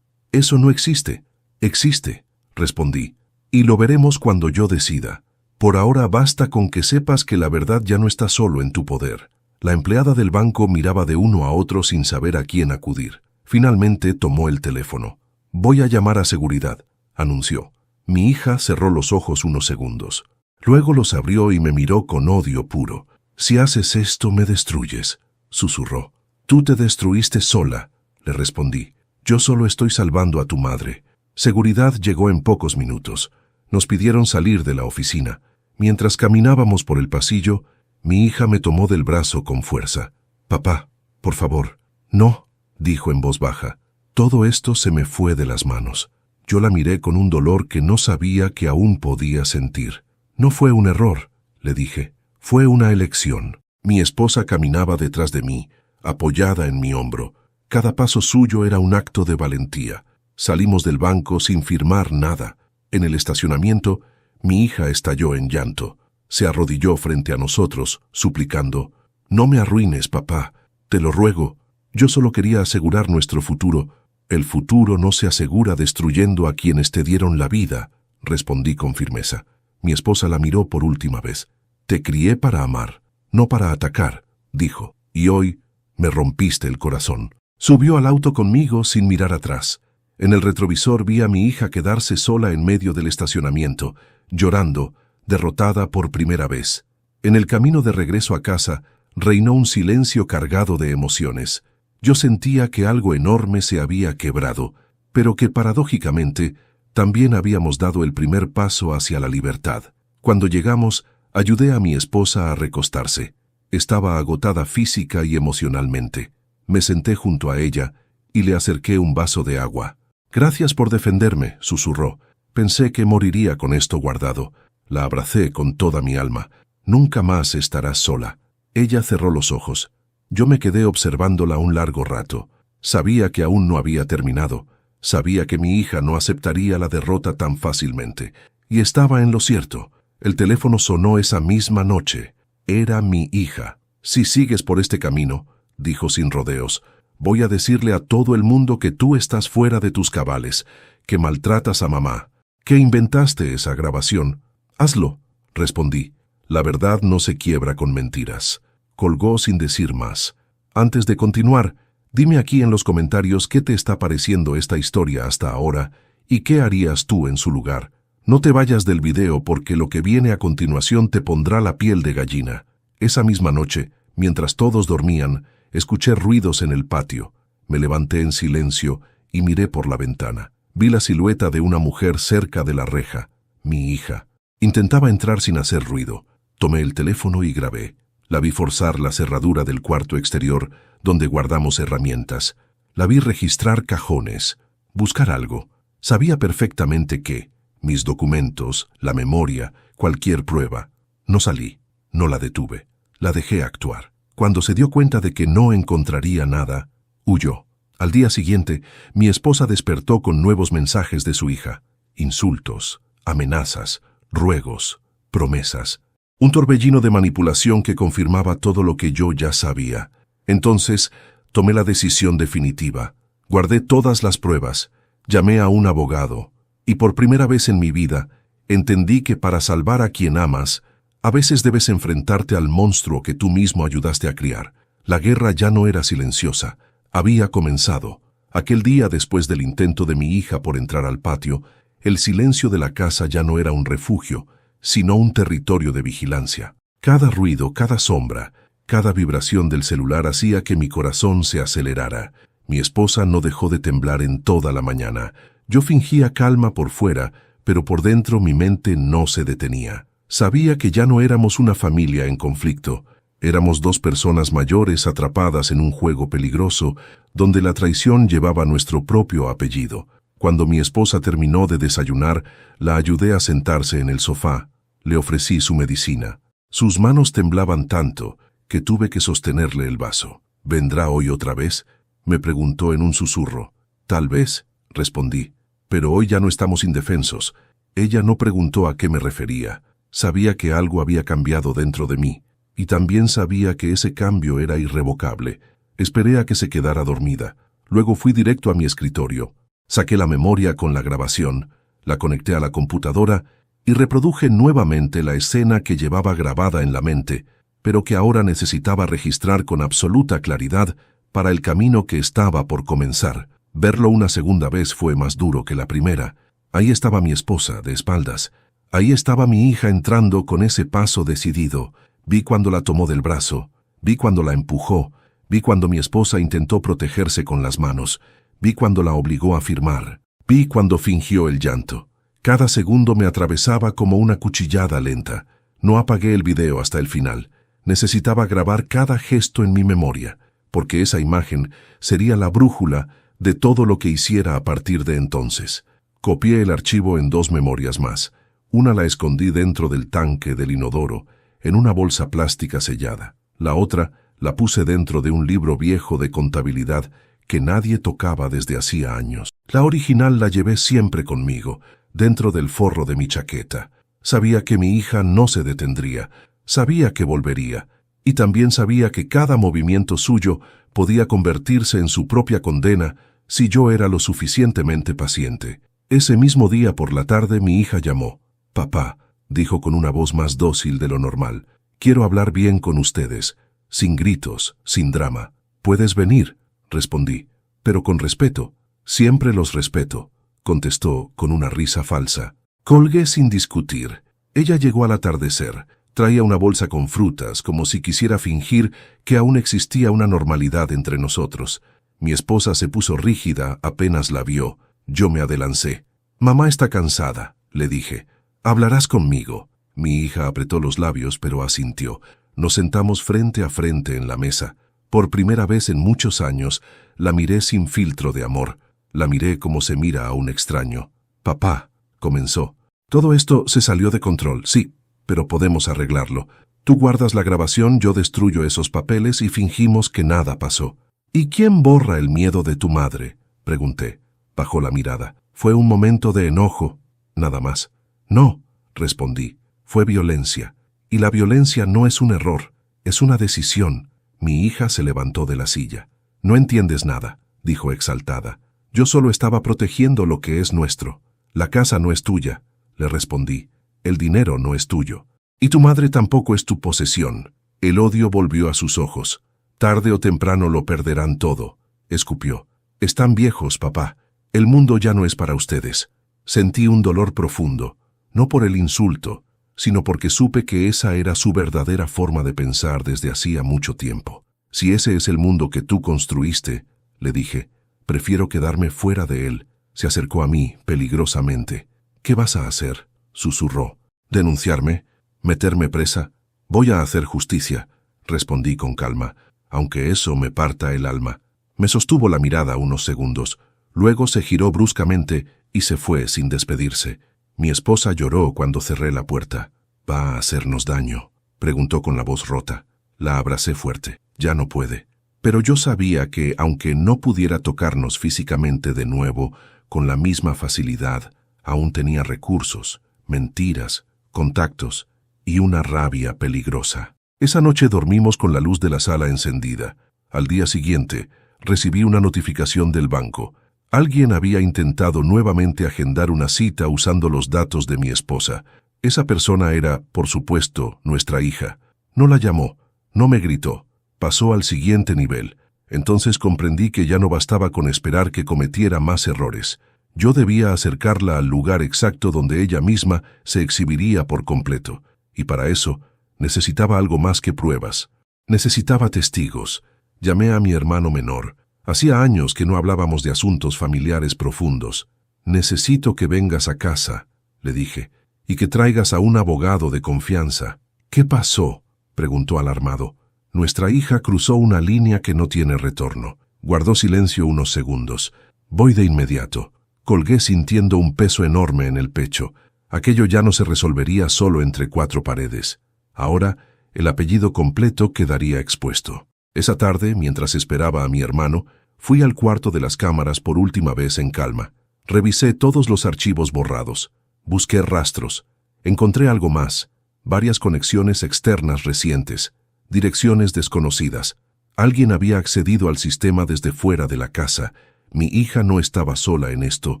no existe». «Existe», respondí, «y lo veremos cuando yo decida. Por ahora basta con que sepas que la verdad ya no está solo en tu poder». La empleada del banco miraba de uno a otro sin saber a quién acudir. Finalmente tomó el teléfono. «Voy a llamar a seguridad», anunció. Mi hija cerró los ojos unos segundos. Luego los abrió y me miró con odio puro. «Si haces esto, me destruyes», susurró. «Tú te destruiste sola», le respondí. «Yo solo estoy salvando a tu madre». Seguridad llegó en pocos minutos. Nos pidieron salir de la oficina. Mientras caminábamos por el pasillo, mi hija me tomó del brazo con fuerza. «Papá, por favor». «No», dijo en voz baja. Todo esto se me fue de las manos. Yo la miré con un dolor que no sabía que aún podía sentir. «No fue un error», le dije. «Fue una elección». Mi esposa caminaba detrás de mí, apoyada en mi hombro. Cada paso suyo era un acto de valentía. Salimos del banco sin firmar nada. En el estacionamiento, mi hija estalló en llanto. Se arrodilló frente a nosotros, suplicando: «No me arruines, papá. Te lo ruego. Yo solo quería asegurar nuestro futuro». «El futuro no se asegura destruyendo a quienes te dieron la vida», respondí con firmeza. Mi esposa la miró por última vez. «Te crié para amar, no para atacar», dijo, «y hoy me rompiste el corazón». Subió al auto conmigo sin mirar atrás. En el retrovisor vi a mi hija quedarse sola en medio del estacionamiento, llorando, derrotada por primera vez. En el camino de regreso a casa, reinó un silencio cargado de emociones. Yo sentía que algo enorme se había quebrado, pero que paradójicamente también habíamos dado el primer paso hacia la libertad. Cuando llegamos, ayudé a mi esposa a recostarse. Estaba agotada física y emocionalmente. Me senté junto a ella y le acerqué un vaso de agua. «Gracias por defenderme», susurró. «Pensé que moriría con esto guardado». La abracé con toda mi alma. «Nunca más estarás sola». Ella cerró los ojos. Yo me quedé observándola un largo rato. Sabía que aún no había terminado. Sabía que mi hija no aceptaría la derrota tan fácilmente. Y estaba en lo cierto. El teléfono sonó esa misma noche. Era mi hija. «Si sigues por este camino», dijo sin rodeos, «voy a decirle a todo el mundo que tú estás fuera de tus cabales, que maltratas a mamá, que inventaste esa grabación». «Hazlo», respondí. «La verdad no se quiebra con mentiras». Colgó sin decir más. «Antes de continuar, dime aquí en los comentarios qué te está pareciendo esta historia hasta ahora y qué harías tú en su lugar. No te vayas del video porque lo que viene a continuación te pondrá la piel de gallina». Esa misma noche, mientras todos dormían, escuché ruidos en el patio. Me levanté en silencio y miré por la ventana. Vi la silueta de una mujer cerca de la reja, mi hija. Intentaba entrar sin hacer ruido. Tomé el teléfono y grabé. La vi forzar la cerradura del cuarto exterior donde guardamos herramientas. La vi registrar cajones, buscar algo. Sabía perfectamente que, mis documentos, la memoria, cualquier prueba. No salí, no la detuve. La dejé actuar. Cuando se dio cuenta de que no encontraría nada, huyó. Al día siguiente, mi esposa despertó con nuevos mensajes de su hija. Insultos, amenazas, ruegos, promesas. Un torbellino de manipulación que confirmaba todo lo que yo ya sabía. Entonces, tomé la decisión definitiva. Guardé todas las pruebas. Llamé a un abogado. Y por primera vez en mi vida, entendí que para salvar a quien amas, A veces debes enfrentarte al monstruo que tú mismo ayudaste a criar. La guerra ya no era silenciosa, había comenzado. Aquel día después del intento de mi hija por entrar al patio, el silencio de la casa ya no era un refugio, sino un territorio de vigilancia. Cada ruido, cada sombra, cada vibración del celular hacía que mi corazón se acelerara. Mi esposa no dejó de temblar en toda la mañana. Yo fingía calma por fuera, pero por dentro mi mente no se detenía. Sabía que ya no éramos una familia en conflicto. Éramos dos personas mayores atrapadas en un juego peligroso, donde la traición llevaba nuestro propio apellido. Cuando mi esposa terminó de desayunar, la ayudé a sentarse en el sofá. Le ofrecí su medicina. Sus manos temblaban tanto que tuve que sostenerle el vaso. ¿Vendrá hoy otra vez?, me preguntó en un susurro. Tal vez, respondí, pero hoy ya no estamos indefensos. Ella no preguntó a qué me refería. Sabía que algo había cambiado dentro de mí, y también sabía que ese cambio era irrevocable. Esperé a que se quedara dormida. Luego fui directo a mi escritorio. Saqué la memoria con la grabación, la conecté a la computadora y reproduje nuevamente la escena que llevaba grabada en la mente, pero que ahora necesitaba registrar con absoluta claridad para el camino que estaba por comenzar. Verlo una segunda vez fue más duro que la primera. Ahí estaba mi esposa, de espaldas. Ahí estaba mi hija entrando con ese paso decidido. Vi cuando la tomó del brazo, vi cuando la empujó, vi cuando mi esposa intentó protegerse con las manos, vi cuando la obligó a firmar, vi cuando fingió el llanto. Cada segundo me atravesaba como una cuchillada lenta. No apagué el video hasta el final. Necesitaba grabar cada gesto en mi memoria, porque esa imagen sería la brújula de todo lo que hiciera a partir de entonces. Copié el archivo en 2 memorias más. Una la escondí dentro del tanque del inodoro, en una bolsa plástica sellada. La otra la puse dentro de un libro viejo de contabilidad que nadie tocaba desde hacía años. La original la llevé siempre conmigo, dentro del forro de mi chaqueta. Sabía que mi hija no se detendría, sabía que volvería, y también sabía que cada movimiento suyo podía convertirse en su propia condena si yo era lo suficientemente paciente. Ese mismo día por la tarde mi hija llamó. «Papá», dijo con una voz más dócil de lo normal, «quiero hablar bien con ustedes, sin gritos, sin drama». «¿Puedes venir?», respondí, «pero con respeto». «Siempre los respeto», contestó con una risa falsa. Colgué sin discutir. Ella llegó al atardecer. Traía una bolsa con frutas, como si quisiera fingir que aún existía una normalidad entre nosotros. Mi esposa se puso rígida apenas la vio. Yo me adelancé. «Mamá está cansada», le dije. «Hablarás conmigo». Mi hija apretó los labios, pero asintió. Nos sentamos frente a frente en la mesa. Por primera vez en muchos años, la miré sin filtro de amor. La miré como se mira a un extraño. «Papá», comenzó. «Todo esto se salió de control, sí, pero podemos arreglarlo. Tú guardas la grabación, yo destruyo esos papeles y fingimos que nada pasó». «¿Y quién borra el miedo de tu madre?», pregunté. Bajó la mirada. «Fue un momento de enojo, nada más». «No», respondí, «fue violencia. Y la violencia no es un error, es una decisión». Mi hija se levantó de la silla. «No entiendes nada», dijo exaltada. «Yo solo estaba protegiendo lo que es nuestro. La casa no es tuya», le respondí. «El dinero no es tuyo. Y tu madre tampoco es tu posesión». El odio volvió a sus ojos. «Tarde o temprano lo perderán todo», escupió. «Están viejos, papá. El mundo ya no es para ustedes». Sentí un dolor profundo, no por el insulto, sino porque supe que esa era su verdadera forma de pensar desde hacía mucho tiempo. «Si ese es el mundo que tú construiste», le dije, «prefiero quedarme fuera de él». Se acercó a mí peligrosamente. «¿Qué vas a hacer?», susurró. «¿Denunciarme? ¿Meterme presa? Voy a hacer justicia», respondí con calma, «aunque eso me parta el alma». Me sostuvo la mirada unos segundos. Luego se giró bruscamente y se fue sin despedirse. Mi esposa lloró cuando cerré la puerta. «¿Va a hacernos daño?», preguntó con la voz rota. La abracé fuerte. «Ya no puede». Pero yo sabía que, aunque no pudiera tocarnos físicamente de nuevo, con la misma facilidad, aún tenía recursos, mentiras, contactos y una rabia peligrosa. Esa noche dormimos con la luz de la sala encendida. Al día siguiente, recibí una notificación del banco. Alguien había intentado nuevamente agendar una cita usando los datos de mi esposa. Esa persona era, por supuesto, nuestra hija. No la llamó, no me gritó. Pasó al siguiente nivel. Entonces comprendí que ya no bastaba con esperar que cometiera más errores. Yo debía acercarla al lugar exacto donde ella misma se exhibiría por completo. Y para eso, necesitaba algo más que pruebas. Necesitaba testigos. Llamé a mi hermano menor. Hacía años que no hablábamos de asuntos familiares profundos. «Necesito que vengas a casa», le dije, «y que traigas a un abogado de confianza». «¿Qué pasó?», preguntó alarmado. Nuestra hija cruzó una línea que no tiene retorno. Guardó silencio unos segundos. «Voy de inmediato». Colgué sintiendo un peso enorme en el pecho. Aquello ya no se resolvería solo entre cuatro paredes. Ahora, el apellido completo quedaría expuesto. Esa tarde, mientras esperaba a mi hermano, fui al cuarto de las cámaras por última vez en calma. Revisé todos los archivos borrados. Busqué rastros. Encontré algo más. Varias conexiones externas recientes. Direcciones desconocidas. Alguien había accedido al sistema desde fuera de la casa. Mi hija no estaba sola en esto.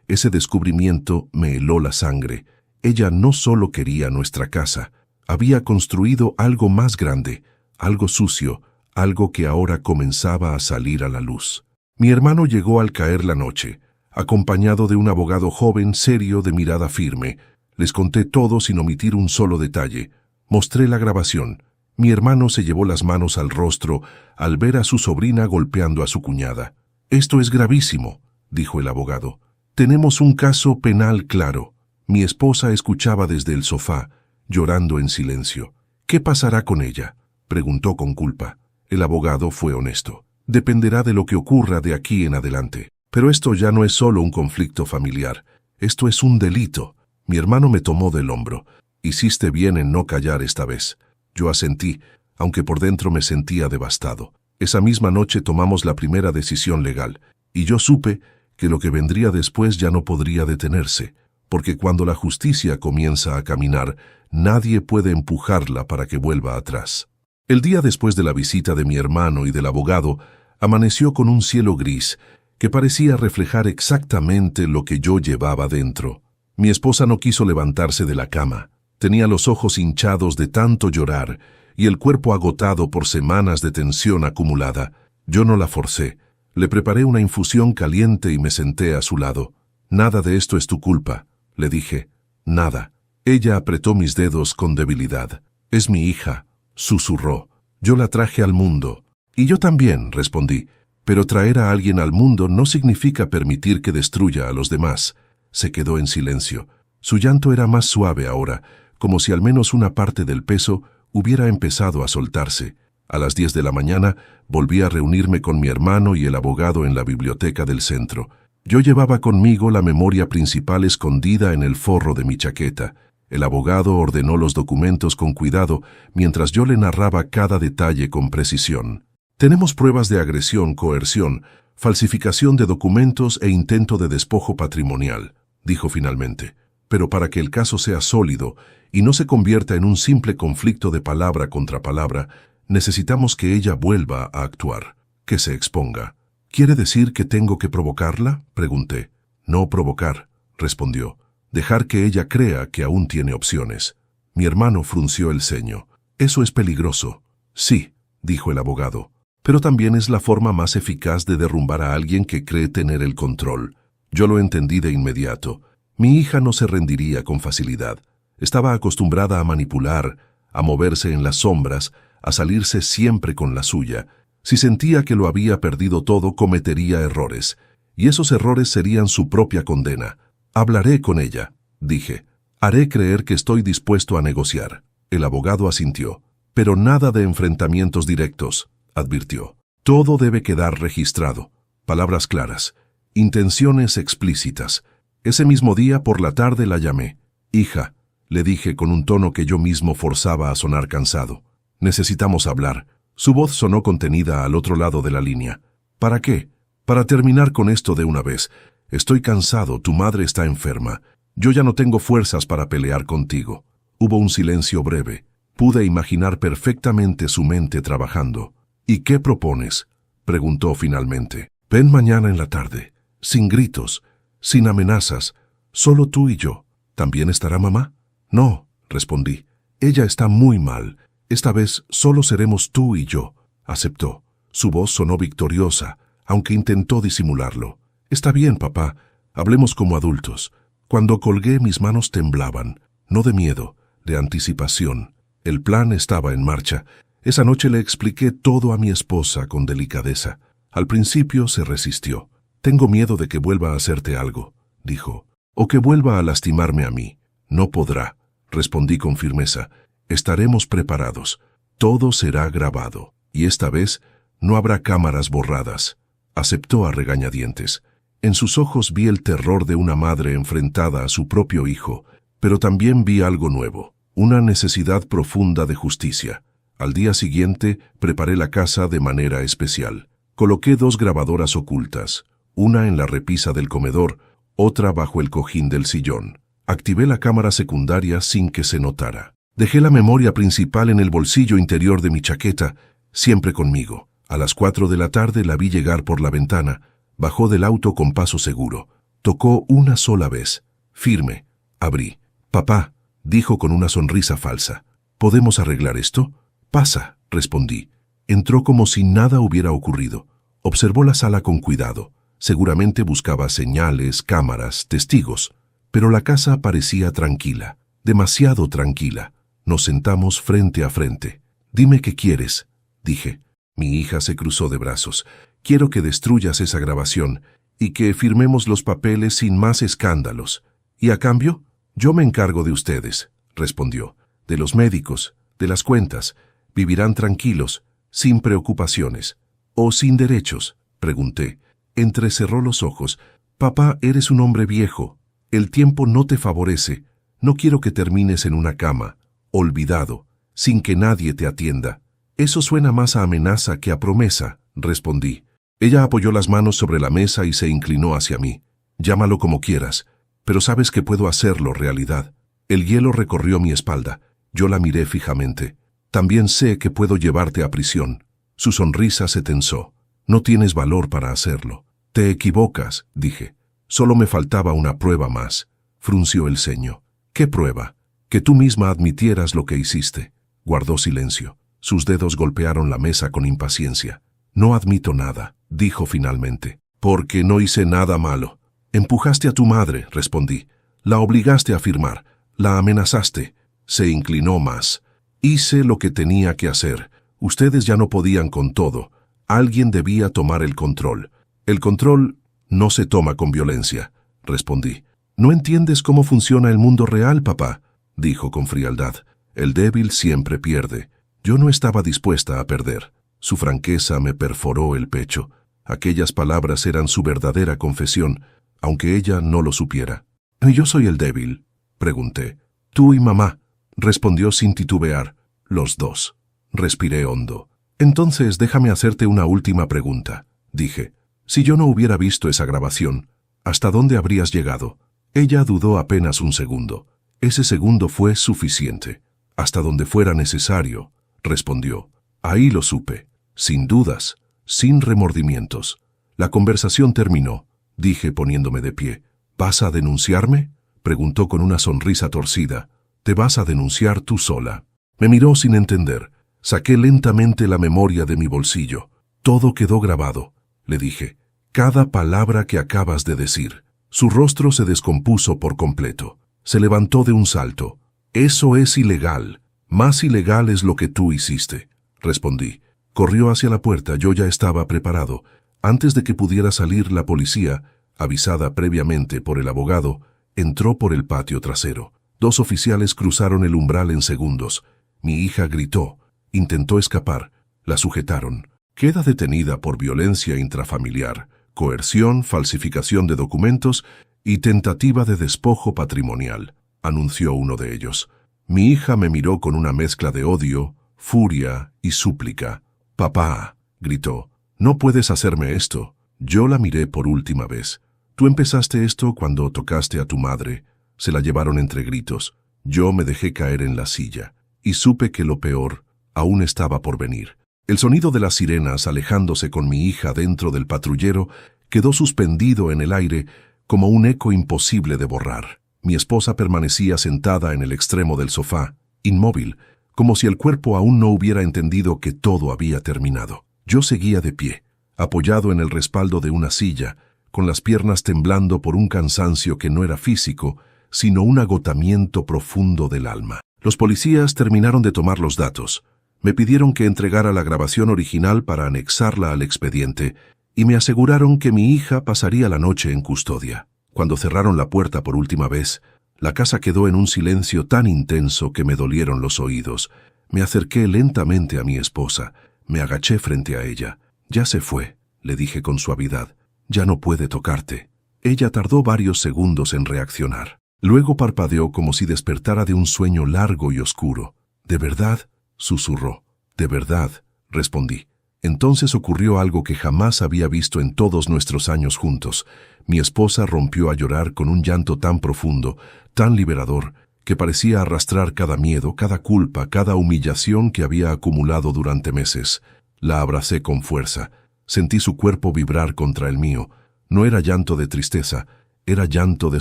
Ese descubrimiento me heló la sangre. Ella no solo quería nuestra casa. Había construido algo más grande, algo sucio, algo que ahora comenzaba a salir a la luz. Mi hermano llegó al caer la noche, acompañado de un abogado joven, serio, de mirada firme. Les conté todo sin omitir un solo detalle. Mostré la grabación. Mi hermano se llevó las manos al rostro al ver a su sobrina golpeando a su cuñada. «Esto es gravísimo», dijo el abogado. «Tenemos un caso penal claro». Mi esposa escuchaba desde el sofá, llorando en silencio. «¿Qué pasará con ella?», preguntó con culpa. El abogado fue honesto. «Dependerá de lo que ocurra de aquí en adelante. Pero esto ya no es solo un conflicto familiar. Esto es un delito». Mi hermano me tomó del hombro. «Hiciste bien en no callar esta vez». Yo asentí, aunque por dentro me sentía devastado. Esa misma noche tomamos la primera decisión legal, y yo supe que lo que vendría después ya no podría detenerse, porque cuando la justicia comienza a caminar, nadie puede empujarla para que vuelva atrás. El día después de la visita de mi hermano y del abogado, amaneció con un cielo gris que parecía reflejar exactamente lo que yo llevaba dentro. Mi esposa no quiso levantarse de la cama. Tenía los ojos hinchados de tanto llorar y el cuerpo agotado por semanas de tensión acumulada. Yo no la forcé. Le preparé una infusión caliente y me senté a su lado. «Nada de esto es tu culpa», le dije. «Nada». Ella apretó mis dedos con debilidad. «Es mi hija», susurró. «Yo la traje al mundo». «Y yo también», respondí. «Pero traer a alguien al mundo no significa permitir que destruya a los demás». Se quedó en silencio. Su llanto era más suave ahora, como si al menos una parte del peso hubiera empezado a soltarse. A las 10 de la mañana volví a reunirme con mi hermano y el abogado en la biblioteca del centro. Yo llevaba conmigo la memoria principal escondida en el forro de mi chaqueta. El abogado ordenó los documentos con cuidado mientras yo le narraba cada detalle con precisión. «Tenemos pruebas de agresión, coerción, falsificación de documentos e intento de despojo patrimonial», dijo finalmente. «Pero para que el caso sea sólido y no se convierta en un simple conflicto de palabra contra palabra, necesitamos que ella vuelva a actuar, que se exponga». «¿Quiere decir que tengo que provocarla?», pregunté. «No provocar», respondió. «Dejar que ella crea que aún tiene opciones». Mi hermano frunció el ceño. «Eso es peligroso». «Sí», dijo el abogado. «Pero también es la forma más eficaz de derrumbar a alguien que cree tener el control». Yo lo entendí de inmediato. Mi hija no se rendiría con facilidad. Estaba acostumbrada a manipular, a moverse en las sombras, a salirse siempre con la suya. Si sentía que lo había perdido todo, cometería errores. Y esos errores serían su propia condena. «Hablaré con ella», dije. «Haré creer que estoy dispuesto a negociar». El abogado asintió. «Pero nada de enfrentamientos directos», advirtió. «Todo debe quedar registrado. Palabras claras. Intenciones explícitas». Ese mismo día por la tarde la llamé. «Hija», le dije con un tono que yo mismo forzaba a sonar cansado. «Necesitamos hablar». Su voz sonó contenida al otro lado de la línea. «¿Para qué?». «Para terminar con esto de una vez. Estoy cansado, tu madre está enferma. Yo ya no tengo fuerzas para pelear contigo». Hubo un silencio breve. Pude imaginar perfectamente su mente trabajando. «¿Y qué propones?», preguntó finalmente. «Ven mañana en la tarde. Sin gritos, sin amenazas, solo tú y yo». «¿También estará mamá?». No, respondí. Ella está muy mal. Esta vez solo seremos tú y yo. Aceptó. Su voz sonó victoriosa, aunque intentó disimularlo. Está bien, papá. Hablemos como adultos. Cuando colgué, mis manos temblaban, no de miedo, de anticipación. El plan estaba en marcha. Esa noche le expliqué todo a mi esposa con delicadeza. Al principio se resistió. Tengo miedo de que vuelva a hacerte algo, dijo, o que vuelva a lastimarme a mí. No podrá, respondí con firmeza. Estaremos preparados. Todo será grabado. Y esta vez no habrá cámaras borradas. Aceptó a regañadientes. En sus ojos vi el terror de una madre enfrentada a su propio hijo, pero también vi algo nuevo, una necesidad profunda de justicia. Al día siguiente preparé la casa de manera especial. Coloqué 2 grabadoras ocultas, una en la repisa del comedor, otra bajo el cojín del sillón. Activé la cámara secundaria sin que se notara. Dejé la memoria principal en el bolsillo interior de mi chaqueta, siempre conmigo. A las 4 de la tarde la vi llegar por la ventana. Bajó del auto con paso seguro. Tocó una sola vez. Firme. Abrí. Papá, dijo con una sonrisa falsa. ¿Podemos arreglar esto? Pasa, respondí. Entró como si nada hubiera ocurrido. Observó la sala con cuidado. Seguramente buscaba señales, cámaras, testigos. Pero la casa parecía tranquila. Demasiado tranquila. Nos sentamos frente a frente. Dime qué quieres, dije. Mi hija se cruzó de brazos. Quiero que destruyas esa grabación y que firmemos los papeles sin más escándalos. ¿Y a cambio? Yo me encargo de ustedes, respondió. De los médicos, de las cuentas. Vivirán tranquilos, sin preocupaciones. ¿O sin derechos?, pregunté. Entrecerró los ojos. Papá, eres un hombre viejo. El tiempo no te favorece. No quiero que termines en una cama, olvidado, sin que nadie te atienda. Eso suena más a amenaza que a promesa, respondí. Ella apoyó las manos sobre la mesa y se inclinó hacia mí. Llámalo como quieras, pero sabes que puedo hacerlo realidad. El hielo recorrió mi espalda. Yo la miré fijamente. También sé que puedo llevarte a prisión. Su sonrisa se tensó. No tienes valor para hacerlo. Te equivocas, dije. Solo me faltaba una prueba más. Frunció el ceño. ¿Qué prueba? Que tú misma admitieras lo que hiciste. Guardó silencio. Sus dedos golpearon la mesa con impaciencia. No admito nada, dijo finalmente. Porque no hice nada malo. Empujaste a tu madre, respondí. La obligaste a firmar. La amenazaste. Se inclinó más. Hice lo que tenía que hacer. Ustedes ya no podían con todo. Alguien debía tomar el control. El control no se toma con violencia, respondí. No entiendes cómo funciona el mundo real, papá, dijo con frialdad. El débil siempre pierde. Yo no estaba dispuesta a perder. Su franqueza me perforó el pecho. Aquellas palabras eran su verdadera confesión, aunque ella no lo supiera. ¿Y yo soy el débil?, pregunté. Tú y mamá, respondió sin titubear. Los dos. Respiré hondo. Entonces déjame hacerte una última pregunta, dije. Si yo no hubiera visto esa grabación, ¿hasta dónde habrías llegado? Ella dudó apenas un segundo. Ese segundo fue suficiente. Hasta donde fuera necesario, respondió. Ahí lo supe. Sin dudas, sin remordimientos. La conversación terminó, dije poniéndome de pie. ¿Vas a denunciarme?, preguntó con una sonrisa torcida. Te vas a denunciar tú sola. Me miró sin entender. Saqué lentamente la memoria de mi bolsillo. Todo quedó grabado, le dije. Cada palabra que acabas de decir. Su rostro se descompuso por completo. Se levantó de un salto. Eso es ilegal. Más ilegal es lo que tú hiciste, respondí. Corrió hacia la puerta. Yo ya estaba preparado. Antes de que pudiera salir, la policía, avisada previamente por el abogado, entró por el patio trasero. 2 oficiales cruzaron el umbral en segundos. Mi hija gritó. Intentó escapar. La sujetaron. Queda detenida por violencia intrafamiliar, coerción, falsificación de documentos y tentativa de despojo patrimonial, anunció uno de ellos. Mi hija me miró con una mezcla de odio, furia y súplica. Papá, gritó, no puedes hacerme esto. Yo la miré por última vez. Tú empezaste esto cuando tocaste a tu madre. Se la llevaron entre gritos. Yo me dejé caer en la silla y supe que lo peor aún estaba por venir. El sonido de las sirenas alejándose con mi hija dentro del patrullero quedó suspendido en el aire como un eco imposible de borrar. Mi esposa permanecía sentada en el extremo del sofá, inmóvil, como si el cuerpo aún no hubiera entendido que todo había terminado. Yo seguía de pie, apoyado en el respaldo de una silla, con las piernas temblando por un cansancio que no era físico, sino un agotamiento profundo del alma. Los policías terminaron de tomar los datos. Me pidieron que entregara la grabación original para anexarla al expediente y me aseguraron que mi hija pasaría la noche en custodia. Cuando cerraron la puerta por última vez, la casa quedó en un silencio tan intenso que me dolieron los oídos. Me acerqué lentamente a mi esposa, me agaché frente a ella. «Ya se fue», le dije con suavidad. «Ya no puede tocarte». Ella tardó varios segundos en reaccionar. Luego parpadeó como si despertara de un sueño largo y oscuro. «¿De verdad?», susurró. «De verdad», respondí. Entonces ocurrió algo que jamás había visto en todos nuestros años juntos. Mi esposa rompió a llorar con un llanto tan profundo, tan liberador, que parecía arrastrar cada miedo, cada culpa, cada humillación que había acumulado durante meses. La abracé con fuerza. Sentí su cuerpo vibrar contra el mío. No era llanto de tristeza, era llanto de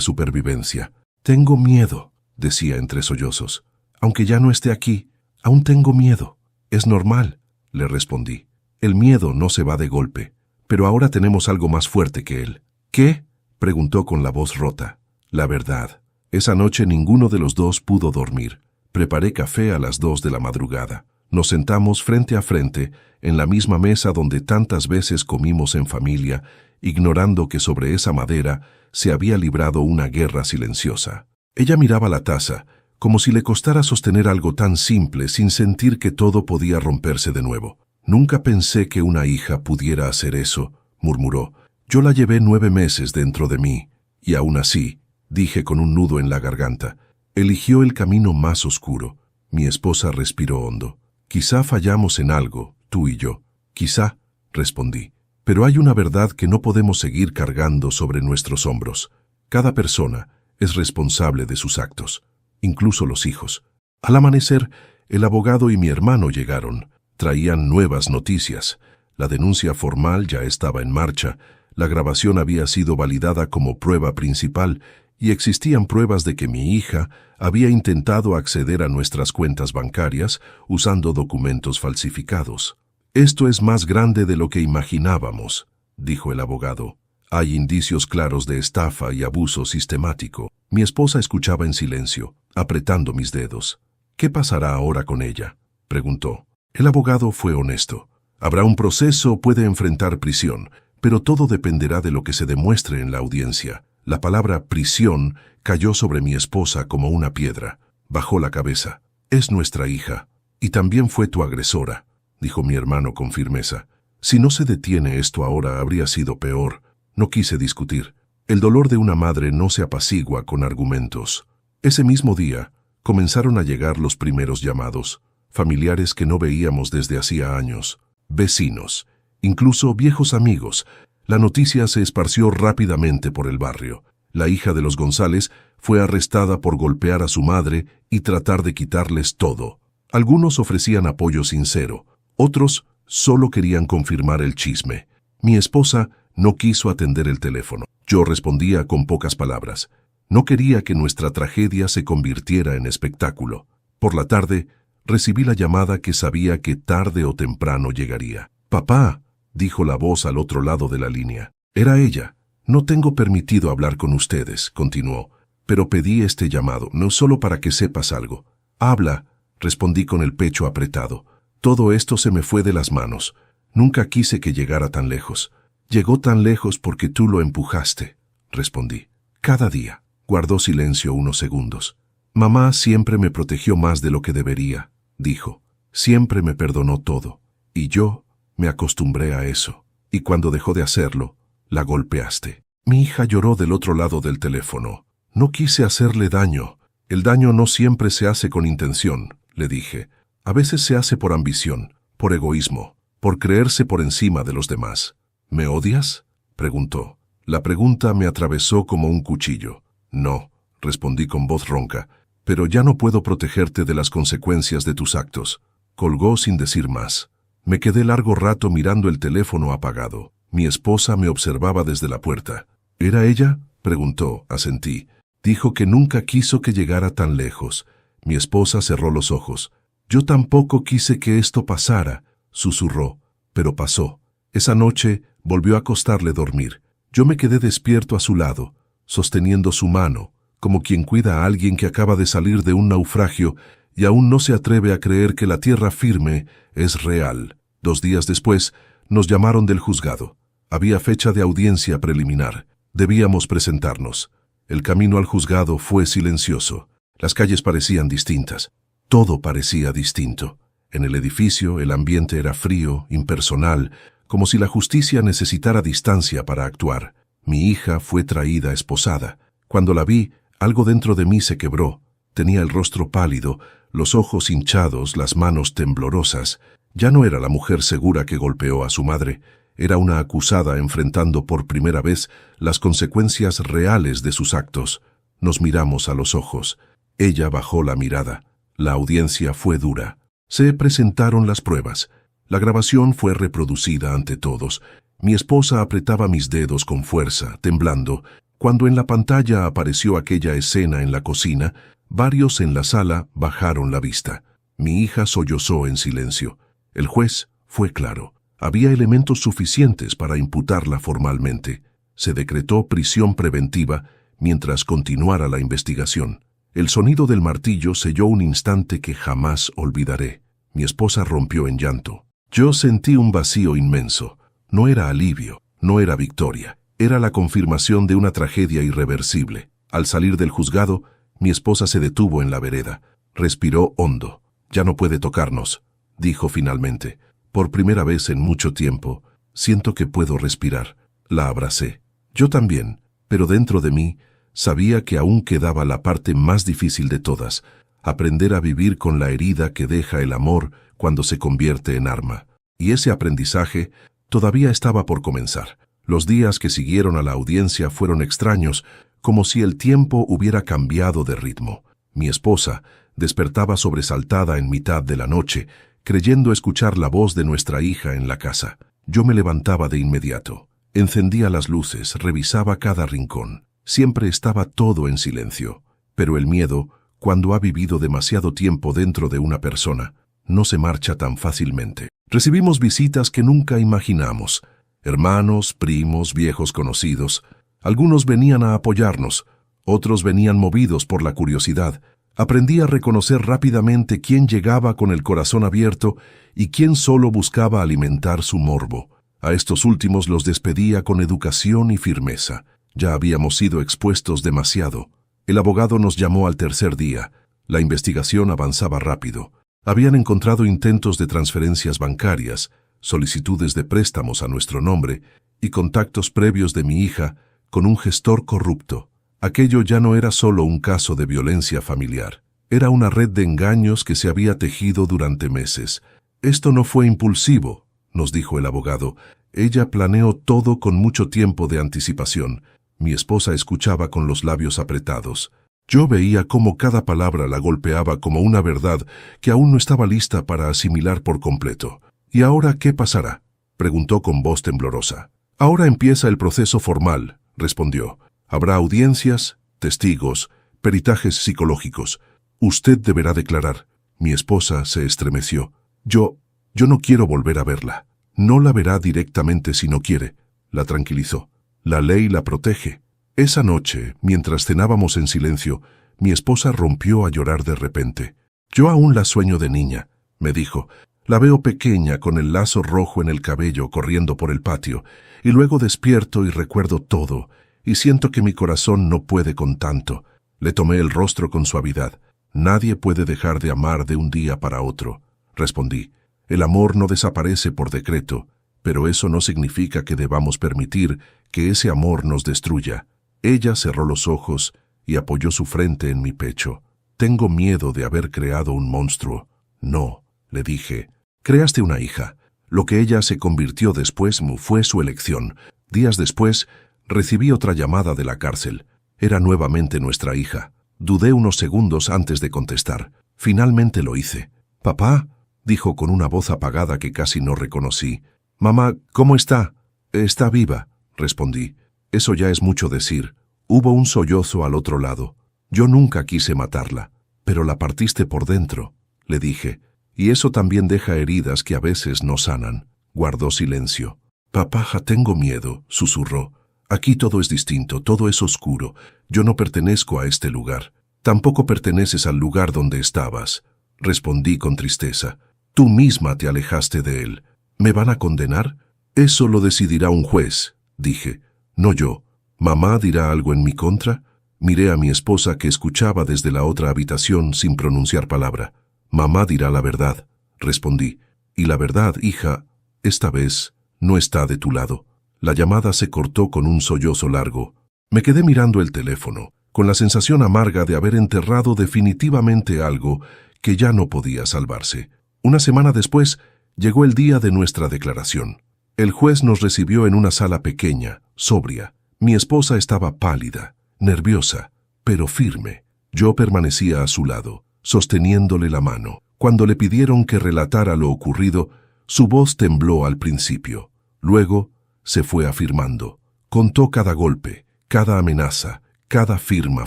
supervivencia. «Tengo miedo», decía entre sollozos. «Aunque ya no esté aquí, aún tengo miedo». «Es normal», le respondí. «El miedo no se va de golpe, pero ahora tenemos algo más fuerte que él». «¿Qué?», preguntó con la voz rota. «La verdad. Esa noche ninguno de los dos pudo dormir. Preparé café a las 2 de la madrugada. Nos sentamos frente a frente en la misma mesa donde tantas veces comimos en familia, ignorando que sobre esa madera se había librado una guerra silenciosa. Ella miraba la taza, como si le costara sostener algo tan simple sin sentir que todo podía romperse de nuevo. «Nunca pensé que una hija pudiera hacer eso», murmuró. «Yo la llevé 9 meses dentro de mí, y aún así», dije con un nudo en la garganta, «eligió el camino más oscuro». Mi esposa respiró hondo. «Quizá fallamos en algo, tú y yo». «Quizá», respondí. «Pero hay una verdad que no podemos seguir cargando sobre nuestros hombros. Cada persona es responsable de sus actos, incluso los hijos». Al amanecer, el abogado y mi hermano llegaron. Traían nuevas noticias. La denuncia formal ya estaba en marcha, la grabación había sido validada como prueba principal y existían pruebas de que mi hija había intentado acceder a nuestras cuentas bancarias usando documentos falsificados. «Esto es más grande de lo que imaginábamos», dijo el abogado. «Hay indicios claros de estafa y abuso sistemático». Mi esposa escuchaba en silencio, apretando mis dedos. «¿Qué pasará ahora con ella?», preguntó. El abogado fue honesto. «Habrá un proceso, puede enfrentar prisión, pero todo dependerá de lo que se demuestre en la audiencia». La palabra prisión cayó sobre mi esposa como una piedra. Bajó la cabeza. «Es nuestra hija, y también fue tu agresora», dijo mi hermano con firmeza. «Si no se detiene esto ahora, habría sido peor». No quise discutir. El dolor de una madre no se apacigua con argumentos. Ese mismo día, comenzaron a llegar los primeros llamados. Familiares que no veíamos desde hacía años, vecinos, incluso viejos amigos. La noticia se esparció rápidamente por el barrio. La hija de los González fue arrestada por golpear a su madre y tratar de quitarles todo. Algunos ofrecían apoyo sincero, otros solo querían confirmar el chisme. Mi esposa no quiso atender el teléfono. Yo respondía con pocas palabras. No quería que nuestra tragedia se convirtiera en espectáculo. Por la tarde, recibí la llamada que sabía que tarde o temprano llegaría. «Papá», dijo la voz al otro lado de la línea. Era ella. «No tengo permitido hablar con ustedes», continuó, «pero pedí este llamado, no solo para que sepas algo». «Habla», respondí con el pecho apretado. «Todo esto se me fue de las manos. Nunca quise que llegara tan lejos». «Llegó tan lejos porque tú lo empujaste», respondí. «Cada día». Guardó silencio unos segundos. «Mamá siempre me protegió más de lo que debería», dijo. «Siempre me perdonó todo. Y yo me acostumbré a eso. Y cuando dejó de hacerlo, la golpeaste». Mi hija lloró del otro lado del teléfono. «No quise hacerle daño. El daño no siempre se hace con intención», le dije. «A veces se hace por ambición, por egoísmo, por creerse por encima de los demás». «¿Me odias?», preguntó. La pregunta me atravesó como un cuchillo. «No», respondí con voz ronca, «pero ya no puedo protegerte de las consecuencias de tus actos». Colgó sin decir más. Me quedé largo rato mirando el teléfono apagado. Mi esposa me observaba desde la puerta. «¿Era ella?», preguntó. Asentí. Dijo que nunca quiso que llegara tan lejos. Mi esposa cerró los ojos. Yo tampoco quise que esto pasara, susurró, pero pasó. Esa noche volvió a costarle dormir. Yo me quedé despierto a su lado, sosteniendo su mano, como quien cuida a alguien que acaba de salir de un naufragio y aún no se atreve a creer que la tierra firme es real. 2 días después, nos llamaron del juzgado. Había fecha de audiencia preliminar. Debíamos presentarnos. El camino al juzgado fue silencioso. Las calles parecían distintas. Todo parecía distinto. En el edificio el ambiente era frío, impersonal, como si la justicia necesitara distancia para actuar. Mi hija fue traída esposada. Cuando la vi, algo dentro de mí se quebró. Tenía el rostro pálido, los ojos hinchados, las manos temblorosas. Ya no era la mujer segura que golpeó a su madre. Era una acusada enfrentando por primera vez las consecuencias reales de sus actos. Nos miramos a los ojos. Ella bajó la mirada. La audiencia fue dura. Se presentaron las pruebas. La grabación fue reproducida ante todos. Mi esposa apretaba mis dedos con fuerza, temblando. Cuando en la pantalla apareció aquella escena en la cocina, varios en la sala bajaron la vista. Mi hija sollozó en silencio. El juez fue claro. Había elementos suficientes para imputarla formalmente. Se decretó prisión preventiva mientras continuara la investigación. El sonido del martillo selló un instante que jamás olvidaré. Mi esposa rompió en llanto. Yo sentí un vacío inmenso. No era alivio, no era victoria. Era la confirmación de una tragedia irreversible. Al salir del juzgado, mi esposa se detuvo en la vereda. Respiró hondo. «Ya no puede tocarnos», dijo finalmente. «Por primera vez en mucho tiempo, siento que puedo respirar». La abracé. Yo también, pero dentro de mí sabía que aún quedaba la parte más difícil de todas, aprender a vivir con la herida que deja el amor cuando se convierte en arma. Y ese aprendizaje todavía estaba por comenzar. Los días que siguieron a la audiencia fueron extraños, como si el tiempo hubiera cambiado de ritmo. Mi esposa despertaba sobresaltada en mitad de la noche, creyendo escuchar la voz de nuestra hija en la casa. Yo me levantaba de inmediato. Encendía las luces, revisaba cada rincón. Siempre estaba todo en silencio. Pero el miedo, cuando ha vivido demasiado tiempo dentro de una persona, no se marcha tan fácilmente. Recibimos visitas que nunca imaginamos. Hermanos, primos, viejos conocidos. Algunos venían a apoyarnos, otros venían movidos por la curiosidad. Aprendí a reconocer rápidamente quién llegaba con el corazón abierto y quién solo buscaba alimentar su morbo. A estos últimos los despedía con educación y firmeza. Ya habíamos sido expuestos demasiado. El abogado nos llamó al tercer día. La investigación avanzaba rápido. Habían encontrado intentos de transferencias bancarias, solicitudes de préstamos a nuestro nombre y contactos previos de mi hija con un gestor corrupto. Aquello ya no era solo un caso de violencia familiar. Era una red de engaños que se había tejido durante meses. «Esto no fue impulsivo», nos dijo el abogado. «Ella planeó todo con mucho tiempo de anticipación». Mi esposa escuchaba con los labios apretados. Yo veía cómo cada palabra la golpeaba como una verdad que aún no estaba lista para asimilar por completo. «¿Y ahora qué pasará?», preguntó con voz temblorosa. «Ahora empieza el proceso formal», respondió. «Habrá audiencias, testigos, peritajes psicológicos. Usted deberá declarar». Mi esposa se estremeció. Yo no quiero volver a verla». «No la verá directamente si no quiere», la tranquilizó. «La ley la protege». Esa noche, mientras cenábamos en silencio, mi esposa rompió a llorar de repente. «Yo aún la sueño de niña», me dijo. «La veo pequeña con el lazo rojo en el cabello corriendo por el patio, y luego despierto y recuerdo todo, y siento que mi corazón no puede con tanto». Le tomé el rostro con suavidad. «Nadie puede dejar de amar de un día para otro», respondí. «El amor no desaparece por decreto, pero eso no significa que debamos permitir que ese amor nos destruya». Ella cerró los ojos y apoyó su frente en mi pecho. «Tengo miedo de haber creado un monstruo». «No», le dije. «Creaste una hija. Lo que ella se convirtió después fue su elección». Días después, recibí otra llamada de la cárcel. Era nuevamente nuestra hija. Dudé unos segundos antes de contestar. Finalmente lo hice. «Papá», dijo con una voz apagada que casi no reconocí. «Mamá, ¿cómo está?» «Está viva», respondí. «Eso ya es mucho decir. Hubo un sollozo al otro lado. Yo nunca quise matarla, pero la partiste por dentro, le dije, y eso también deja heridas que a veces no sanan. Guardó silencio. Papaja, tengo miedo, susurró. Aquí todo es distinto, todo es oscuro. Yo no pertenezco a este lugar. Tampoco perteneces al lugar donde estabas. Respondí con tristeza. Tú misma te alejaste de él. ¿Me van a condenar? Eso lo decidirá un juez, dije. No yo. ¿Mamá dirá algo en mi contra? Miré a mi esposa que escuchaba desde la otra habitación sin pronunciar palabra. Mamá dirá la verdad, respondí. Y la verdad, hija, esta vez no está de tu lado. La llamada se cortó con un sollozo largo. Me quedé mirando el teléfono, con la sensación amarga de haber enterrado definitivamente algo que ya no podía salvarse. Una semana después, llegó el día de nuestra declaración. El juez nos recibió en una sala pequeña, sobria. Mi esposa estaba pálida, nerviosa, pero firme. Yo permanecía a su lado, sosteniéndole la mano. Cuando le pidieron que relatara lo ocurrido, su voz tembló al principio. Luego, se fue afirmando. Contó cada golpe, cada amenaza, cada firma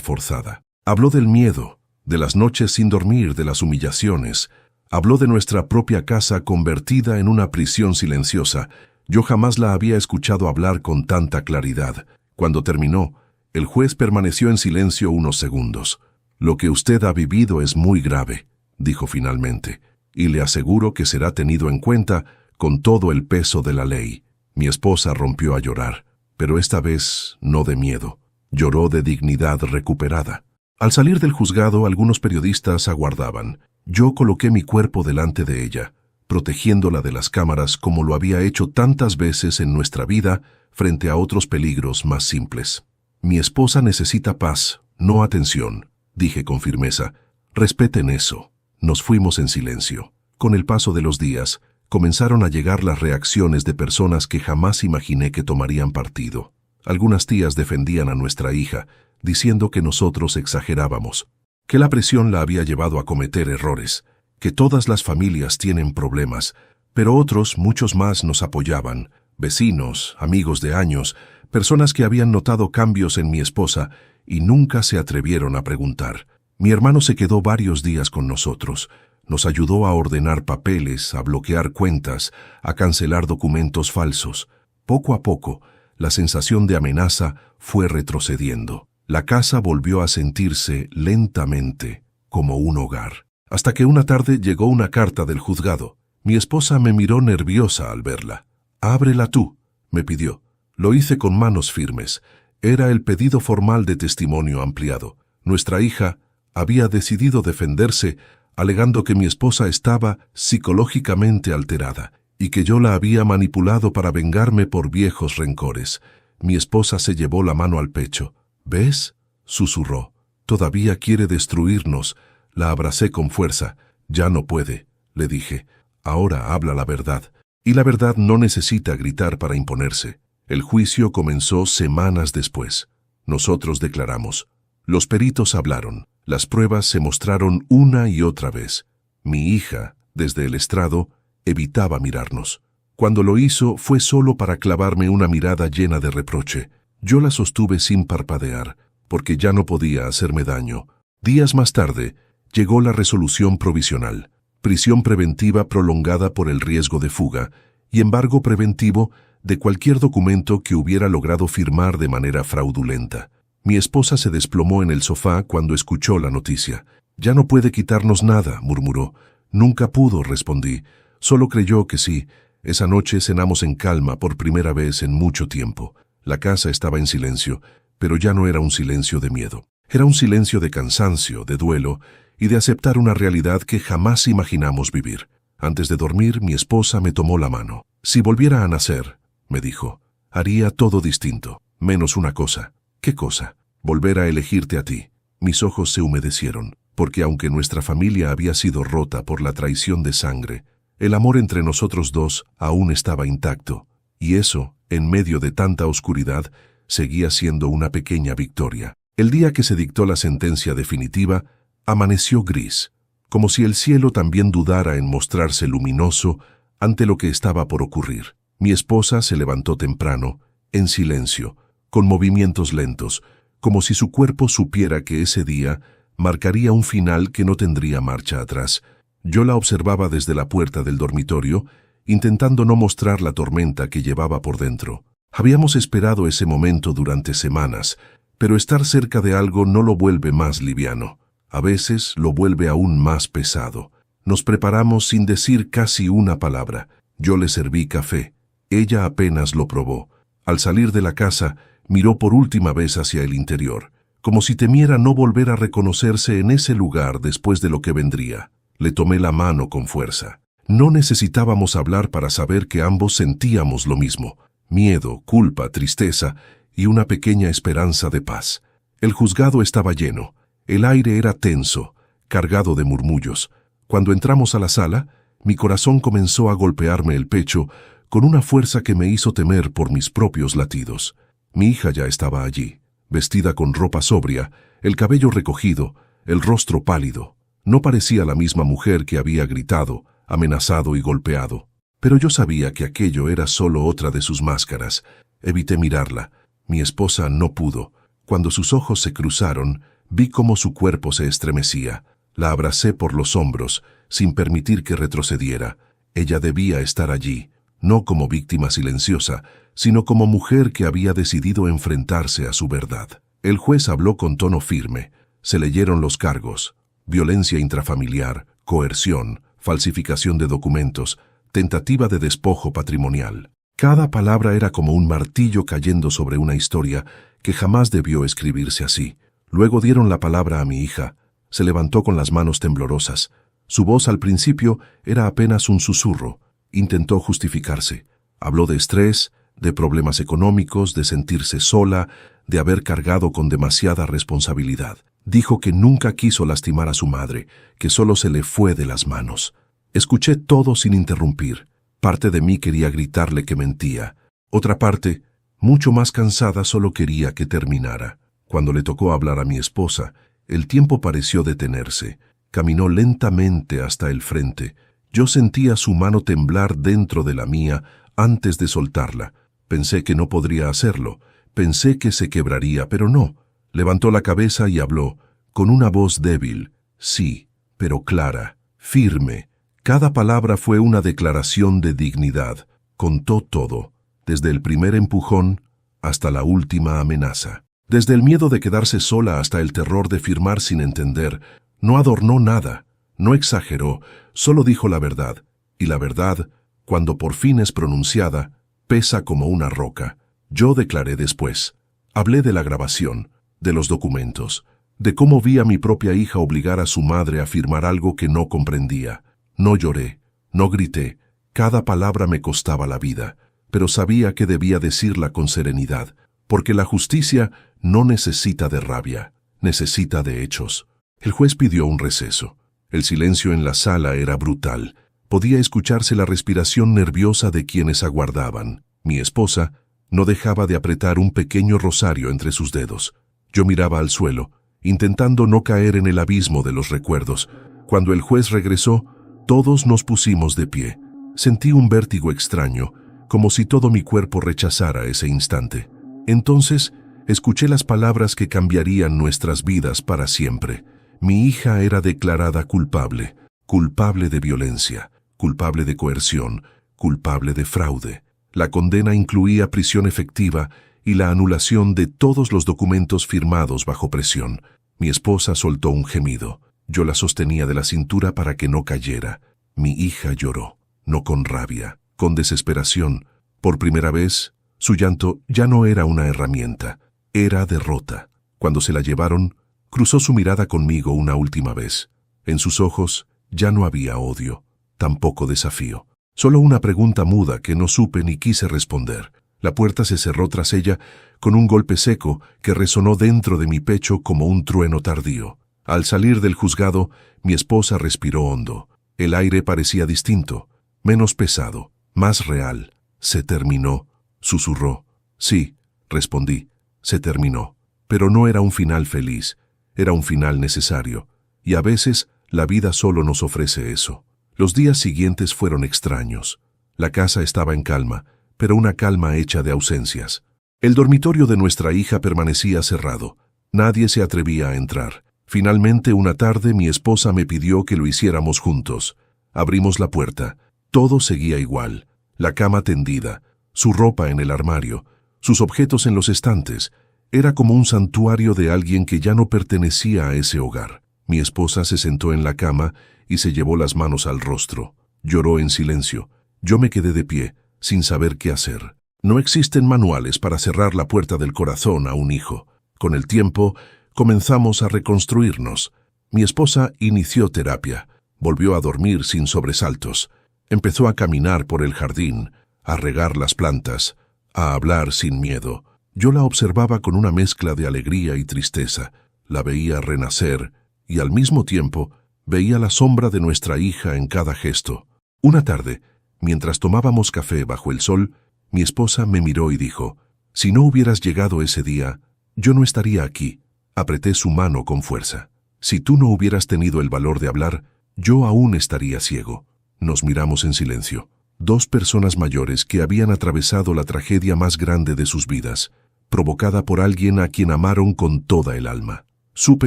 forzada. Habló del miedo, de las noches sin dormir, de las humillaciones. Habló de nuestra propia casa convertida en una prisión silenciosa. Yo jamás la había escuchado hablar con tanta claridad. Cuando terminó, el juez permaneció en silencio unos segundos. Lo que usted ha vivido es muy grave, dijo finalmente, y le aseguro que será tenido en cuenta con todo el peso de la ley. Mi esposa rompió a llorar, pero esta vez no de miedo. Lloró de dignidad recuperada. Al salir del juzgado, algunos periodistas aguardaban. Yo coloqué mi cuerpo delante de ella, protegiéndola de las cámaras como lo había hecho tantas veces en nuestra vida frente a otros peligros más simples. Mi esposa necesita paz, no atención, dije con firmeza. Respeten eso. Nos fuimos en silencio. Con el paso de los días, comenzaron a llegar las reacciones de personas que jamás imaginé que tomarían partido. Algunas tías defendían a nuestra hija, diciendo que nosotros exagerábamos, que la presión la había llevado a cometer errores, que todas las familias tienen problemas, pero otros, muchos más, nos apoyaban, vecinos, amigos de años, personas que habían notado cambios en mi esposa y nunca se atrevieron a preguntar. Mi hermano se quedó varios días con nosotros. Nos ayudó a ordenar papeles, a bloquear cuentas, a cancelar documentos falsos. Poco a poco, la sensación de amenaza fue retrocediendo. La casa volvió a sentirse lentamente como un hogar. Hasta que una tarde llegó una carta del juzgado. Mi esposa me miró nerviosa al verla. «Ábrela tú», me pidió. Lo hice con manos firmes. Era el pedido formal de testimonio ampliado. Nuestra hija había decidido defenderse, alegando que mi esposa estaba psicológicamente alterada y que yo la había manipulado para vengarme por viejos rencores. Mi esposa se llevó la mano al pecho. «¿Ves?», susurró. «Todavía quiere destruirnos». La abracé con fuerza. «Ya no puede», le dije. «Ahora habla la verdad». Y la verdad no necesita gritar para imponerse. El juicio comenzó semanas después. Nosotros declaramos. Los peritos hablaron. Las pruebas se mostraron una y otra vez. Mi hija, desde el estrado, evitaba mirarnos. Cuando lo hizo fue solo para clavarme una mirada llena de reproche. Yo la sostuve sin parpadear, porque ya no podía hacerme daño. Días más tarde, llegó la resolución provisional. Prisión preventiva prolongada por el riesgo de fuga y embargo preventivo de cualquier documento que hubiera logrado firmar de manera fraudulenta. Mi esposa se desplomó en el sofá cuando escuchó la noticia. «Ya no puede quitarnos nada», murmuró. «Nunca pudo», respondí. Solo creyó que sí. Esa noche cenamos en calma por primera vez en mucho tiempo. La casa estaba en silencio, pero ya no era un silencio de miedo. Era un silencio de cansancio, de duelo y de aceptar una realidad que jamás imaginamos vivir. Antes de dormir, mi esposa me tomó la mano. «Si volviera a nacer», me dijo, «haría todo distinto, menos una cosa». «¿Qué cosa?» «Volver a elegirte a ti». Mis ojos se humedecieron, porque aunque nuestra familia había sido rota por la traición de sangre, el amor entre nosotros dos aún estaba intacto, y eso, en medio de tanta oscuridad, seguía siendo una pequeña victoria. El día que se dictó la sentencia definitiva, amaneció gris, como si el cielo también dudara en mostrarse luminoso ante lo que estaba por ocurrir. Mi esposa se levantó temprano, en silencio, con movimientos lentos, como si su cuerpo supiera que ese día marcaría un final que no tendría marcha atrás. Yo la observaba desde la puerta del dormitorio, intentando no mostrar la tormenta que llevaba por dentro. Habíamos esperado ese momento durante semanas, pero estar cerca de algo no lo vuelve más liviano. A veces lo vuelve aún más pesado. Nos preparamos sin decir casi una palabra. Yo le serví café. Ella apenas lo probó. Al salir de la casa, miró por última vez hacia el interior, como si temiera no volver a reconocerse en ese lugar después de lo que vendría. Le tomé la mano con fuerza. No necesitábamos hablar para saber que ambos sentíamos lo mismo: miedo, culpa, tristeza y una pequeña esperanza de paz. El juzgado estaba lleno. El aire era tenso, cargado de murmullos. Cuando entramos a la sala, mi corazón comenzó a golpearme el pecho con una fuerza que me hizo temer por mis propios latidos. Mi hija ya estaba allí, vestida con ropa sobria, el cabello recogido, el rostro pálido. No parecía la misma mujer que había gritado, amenazado y golpeado. Pero yo sabía que aquello era solo otra de sus máscaras. Evité mirarla. Mi esposa no pudo. Cuando sus ojos se cruzaron, vi cómo su cuerpo se estremecía. La abracé por los hombros, sin permitir que retrocediera. Ella debía estar allí, no como víctima silenciosa, sino como mujer que había decidido enfrentarse a su verdad. El juez habló con tono firme. Se leyeron los cargos: violencia intrafamiliar, coerción, falsificación de documentos, tentativa de despojo patrimonial. Cada palabra era como un martillo cayendo sobre una historia que jamás debió escribirse así. Luego dieron la palabra a mi hija. Se levantó con las manos temblorosas. Su voz al principio era apenas un susurro. Intentó justificarse. Habló de estrés, de problemas económicos, de sentirse sola, de haber cargado con demasiada responsabilidad. Dijo que nunca quiso lastimar a su madre, que solo se le fue de las manos. Escuché todo sin interrumpir. Parte de mí quería gritarle que mentía. Otra parte, mucho más cansada, solo quería que terminara. Cuando le tocó hablar a mi esposa, el tiempo pareció detenerse. Caminó lentamente hasta el frente. Yo sentía su mano temblar dentro de la mía antes de soltarla. Pensé que no podría hacerlo. Pensé que se quebraría, pero no. Levantó la cabeza y habló, con una voz débil, sí, pero clara, firme. Cada palabra fue una declaración de dignidad. Contó todo, desde el primer empujón hasta la última amenaza. Desde el miedo de quedarse sola hasta el terror de firmar sin entender. No adornó nada, no exageró, solo dijo la verdad. Y la verdad, cuando por fin es pronunciada, pesa como una roca. Yo declaré después. Hablé de la grabación, de los documentos, de cómo vi a mi propia hija obligar a su madre a firmar algo que no comprendía. No lloré, no grité. Cada palabra me costaba la vida, pero sabía que debía decirla con serenidad, porque la justicia no necesita de rabia, necesita de hechos. El juez pidió un receso. El silencio en la sala era brutal. Podía escucharse la respiración nerviosa de quienes aguardaban. Mi esposa no dejaba de apretar un pequeño rosario entre sus dedos. Yo miraba al suelo, intentando no caer en el abismo de los recuerdos. Cuando el juez regresó, todos nos pusimos de pie. Sentí un vértigo extraño, como si todo mi cuerpo rechazara ese instante. Entonces, escuché las palabras que cambiarían nuestras vidas para siempre. Mi hija era declarada culpable, culpable de violencia, culpable de coerción, culpable de fraude. La condena incluía prisión efectiva y la anulación de todos los documentos firmados bajo presión. Mi esposa soltó un gemido. Yo la sostenía de la cintura para que no cayera. Mi hija lloró, no con rabia, con desesperación. Por primera vez, su llanto ya no era una herramienta, era derrota. Cuando se la llevaron, cruzó su mirada conmigo una última vez. En sus ojos ya no había odio, tampoco desafío. Solo una pregunta muda que no supe ni quise responder. La puerta se cerró tras ella con un golpe seco que resonó dentro de mi pecho como un trueno tardío. Al salir del juzgado, mi esposa respiró hondo. El aire parecía distinto, menos pesado, más real. Se terminó, susurró. Sí, respondí, se terminó. Pero no era un final feliz, era un final necesario. Y a veces la vida solo nos ofrece eso. Los días siguientes fueron extraños. La casa estaba en calma, pero una calma hecha de ausencias. El dormitorio de nuestra hija permanecía cerrado. Nadie se atrevía a entrar. Finalmente, una tarde, mi esposa me pidió que lo hiciéramos juntos. Abrimos la puerta. Todo seguía igual. La cama tendida, su ropa en el armario, sus objetos en los estantes. Era como un santuario de alguien que ya no pertenecía a ese hogar. Mi esposa se sentó en la cama y se llevó las manos al rostro. Lloró en silencio. Yo me quedé de pie, sin saber qué hacer. No existen manuales para cerrar la puerta del corazón a un hijo. Con el tiempo, comenzamos a reconstruirnos. Mi esposa inició terapia. Volvió a dormir sin sobresaltos. Empezó a caminar por el jardín, a regar las plantas, a hablar sin miedo. Yo la observaba con una mezcla de alegría y tristeza. La veía renacer y al mismo tiempo veía la sombra de nuestra hija en cada gesto. Una tarde, mientras tomábamos café bajo el sol, mi esposa me miró y dijo: «Si no hubieras llegado ese día, yo no estaría aquí». Apreté su mano con fuerza. «Si tú no hubieras tenido el valor de hablar, yo aún estaría ciego». Nos miramos en silencio. Dos personas mayores que habían atravesado la tragedia más grande de sus vidas, provocada por alguien a quien amaron con toda el alma. Supe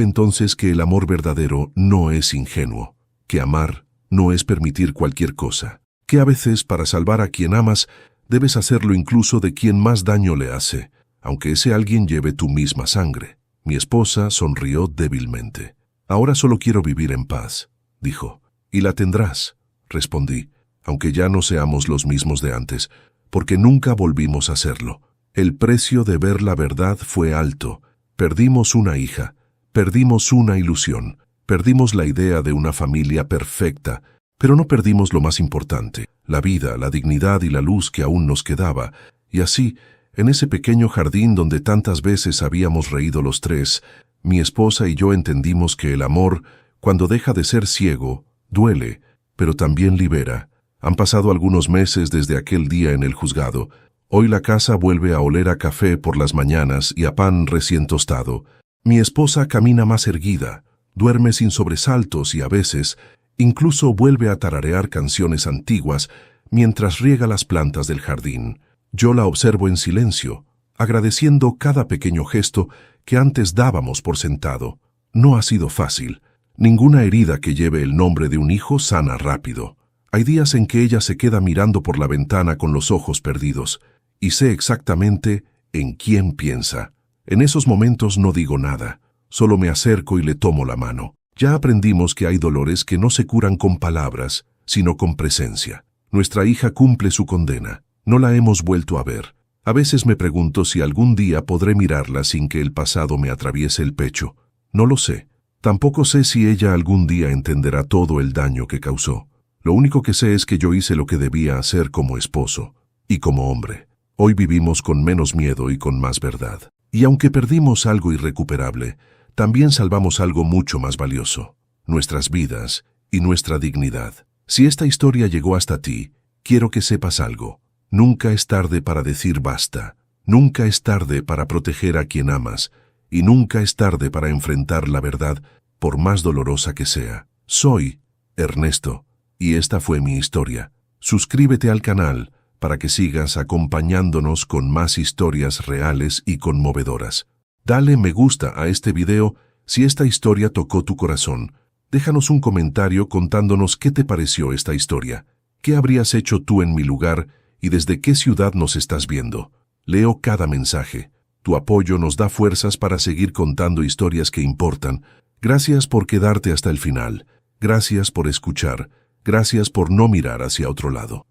entonces que el amor verdadero no es ingenuo, que amar no es permitir cualquier cosa, que a veces para salvar a quien amas debes hacerlo incluso de quien más daño le hace, aunque ese alguien lleve tu misma sangre. Mi esposa sonrió débilmente. «Ahora solo quiero vivir en paz», dijo. «Y la tendrás», respondí, aunque ya no seamos los mismos de antes, porque nunca volvimos a serlo. El precio de ver la verdad fue alto. Perdimos una hija, perdimos una ilusión, perdimos la idea de una familia perfecta, pero no perdimos lo más importante, la vida, la dignidad y la luz que aún nos quedaba. Y así, en ese pequeño jardín donde tantas veces habíamos reído los tres, mi esposa y yo entendimos que el amor, cuando deja de ser ciego, duele, pero también libera. Han pasado algunos meses desde aquel día en el juzgado. Hoy la casa vuelve a oler a café por las mañanas y a pan recién tostado. Mi esposa camina más erguida, duerme sin sobresaltos y a veces incluso vuelve a tararear canciones antiguas mientras riega las plantas del jardín. Yo la observo en silencio, agradeciendo cada pequeño gesto que antes dábamos por sentado. No ha sido fácil. Ninguna herida que lleve el nombre de un hijo sana rápido. Hay días en que ella se queda mirando por la ventana con los ojos perdidos, y sé exactamente en quién piensa. En esos momentos no digo nada, solo me acerco y le tomo la mano. Ya aprendimos que hay dolores que no se curan con palabras, sino con presencia. Nuestra hija cumple su condena. No la hemos vuelto a ver. A veces me pregunto si algún día podré mirarla sin que el pasado me atraviese el pecho. No lo sé. Tampoco sé si ella algún día entenderá todo el daño que causó. Lo único que sé es que yo hice lo que debía hacer como esposo y como hombre. Hoy vivimos con menos miedo y con más verdad. Y aunque perdimos algo irrecuperable, también salvamos algo mucho más valioso: nuestras vidas y nuestra dignidad. Si esta historia llegó hasta ti, quiero que sepas algo. Nunca es tarde para decir basta. Nunca es tarde para proteger a quien amas. Y nunca es tarde para enfrentar la verdad, por más dolorosa que sea. Soy Ernesto, y esta fue mi historia. Suscríbete al canal para que sigas acompañándonos con más historias reales y conmovedoras. Dale me gusta a este video si esta historia tocó tu corazón. Déjanos un comentario contándonos qué te pareció esta historia. ¿Qué habrías hecho tú en mi lugar y desde qué ciudad nos estás viendo? Leo cada mensaje. Tu apoyo nos da fuerzas para seguir contando historias que importan. Gracias por quedarte hasta el final. Gracias por escuchar. Gracias por no mirar hacia otro lado.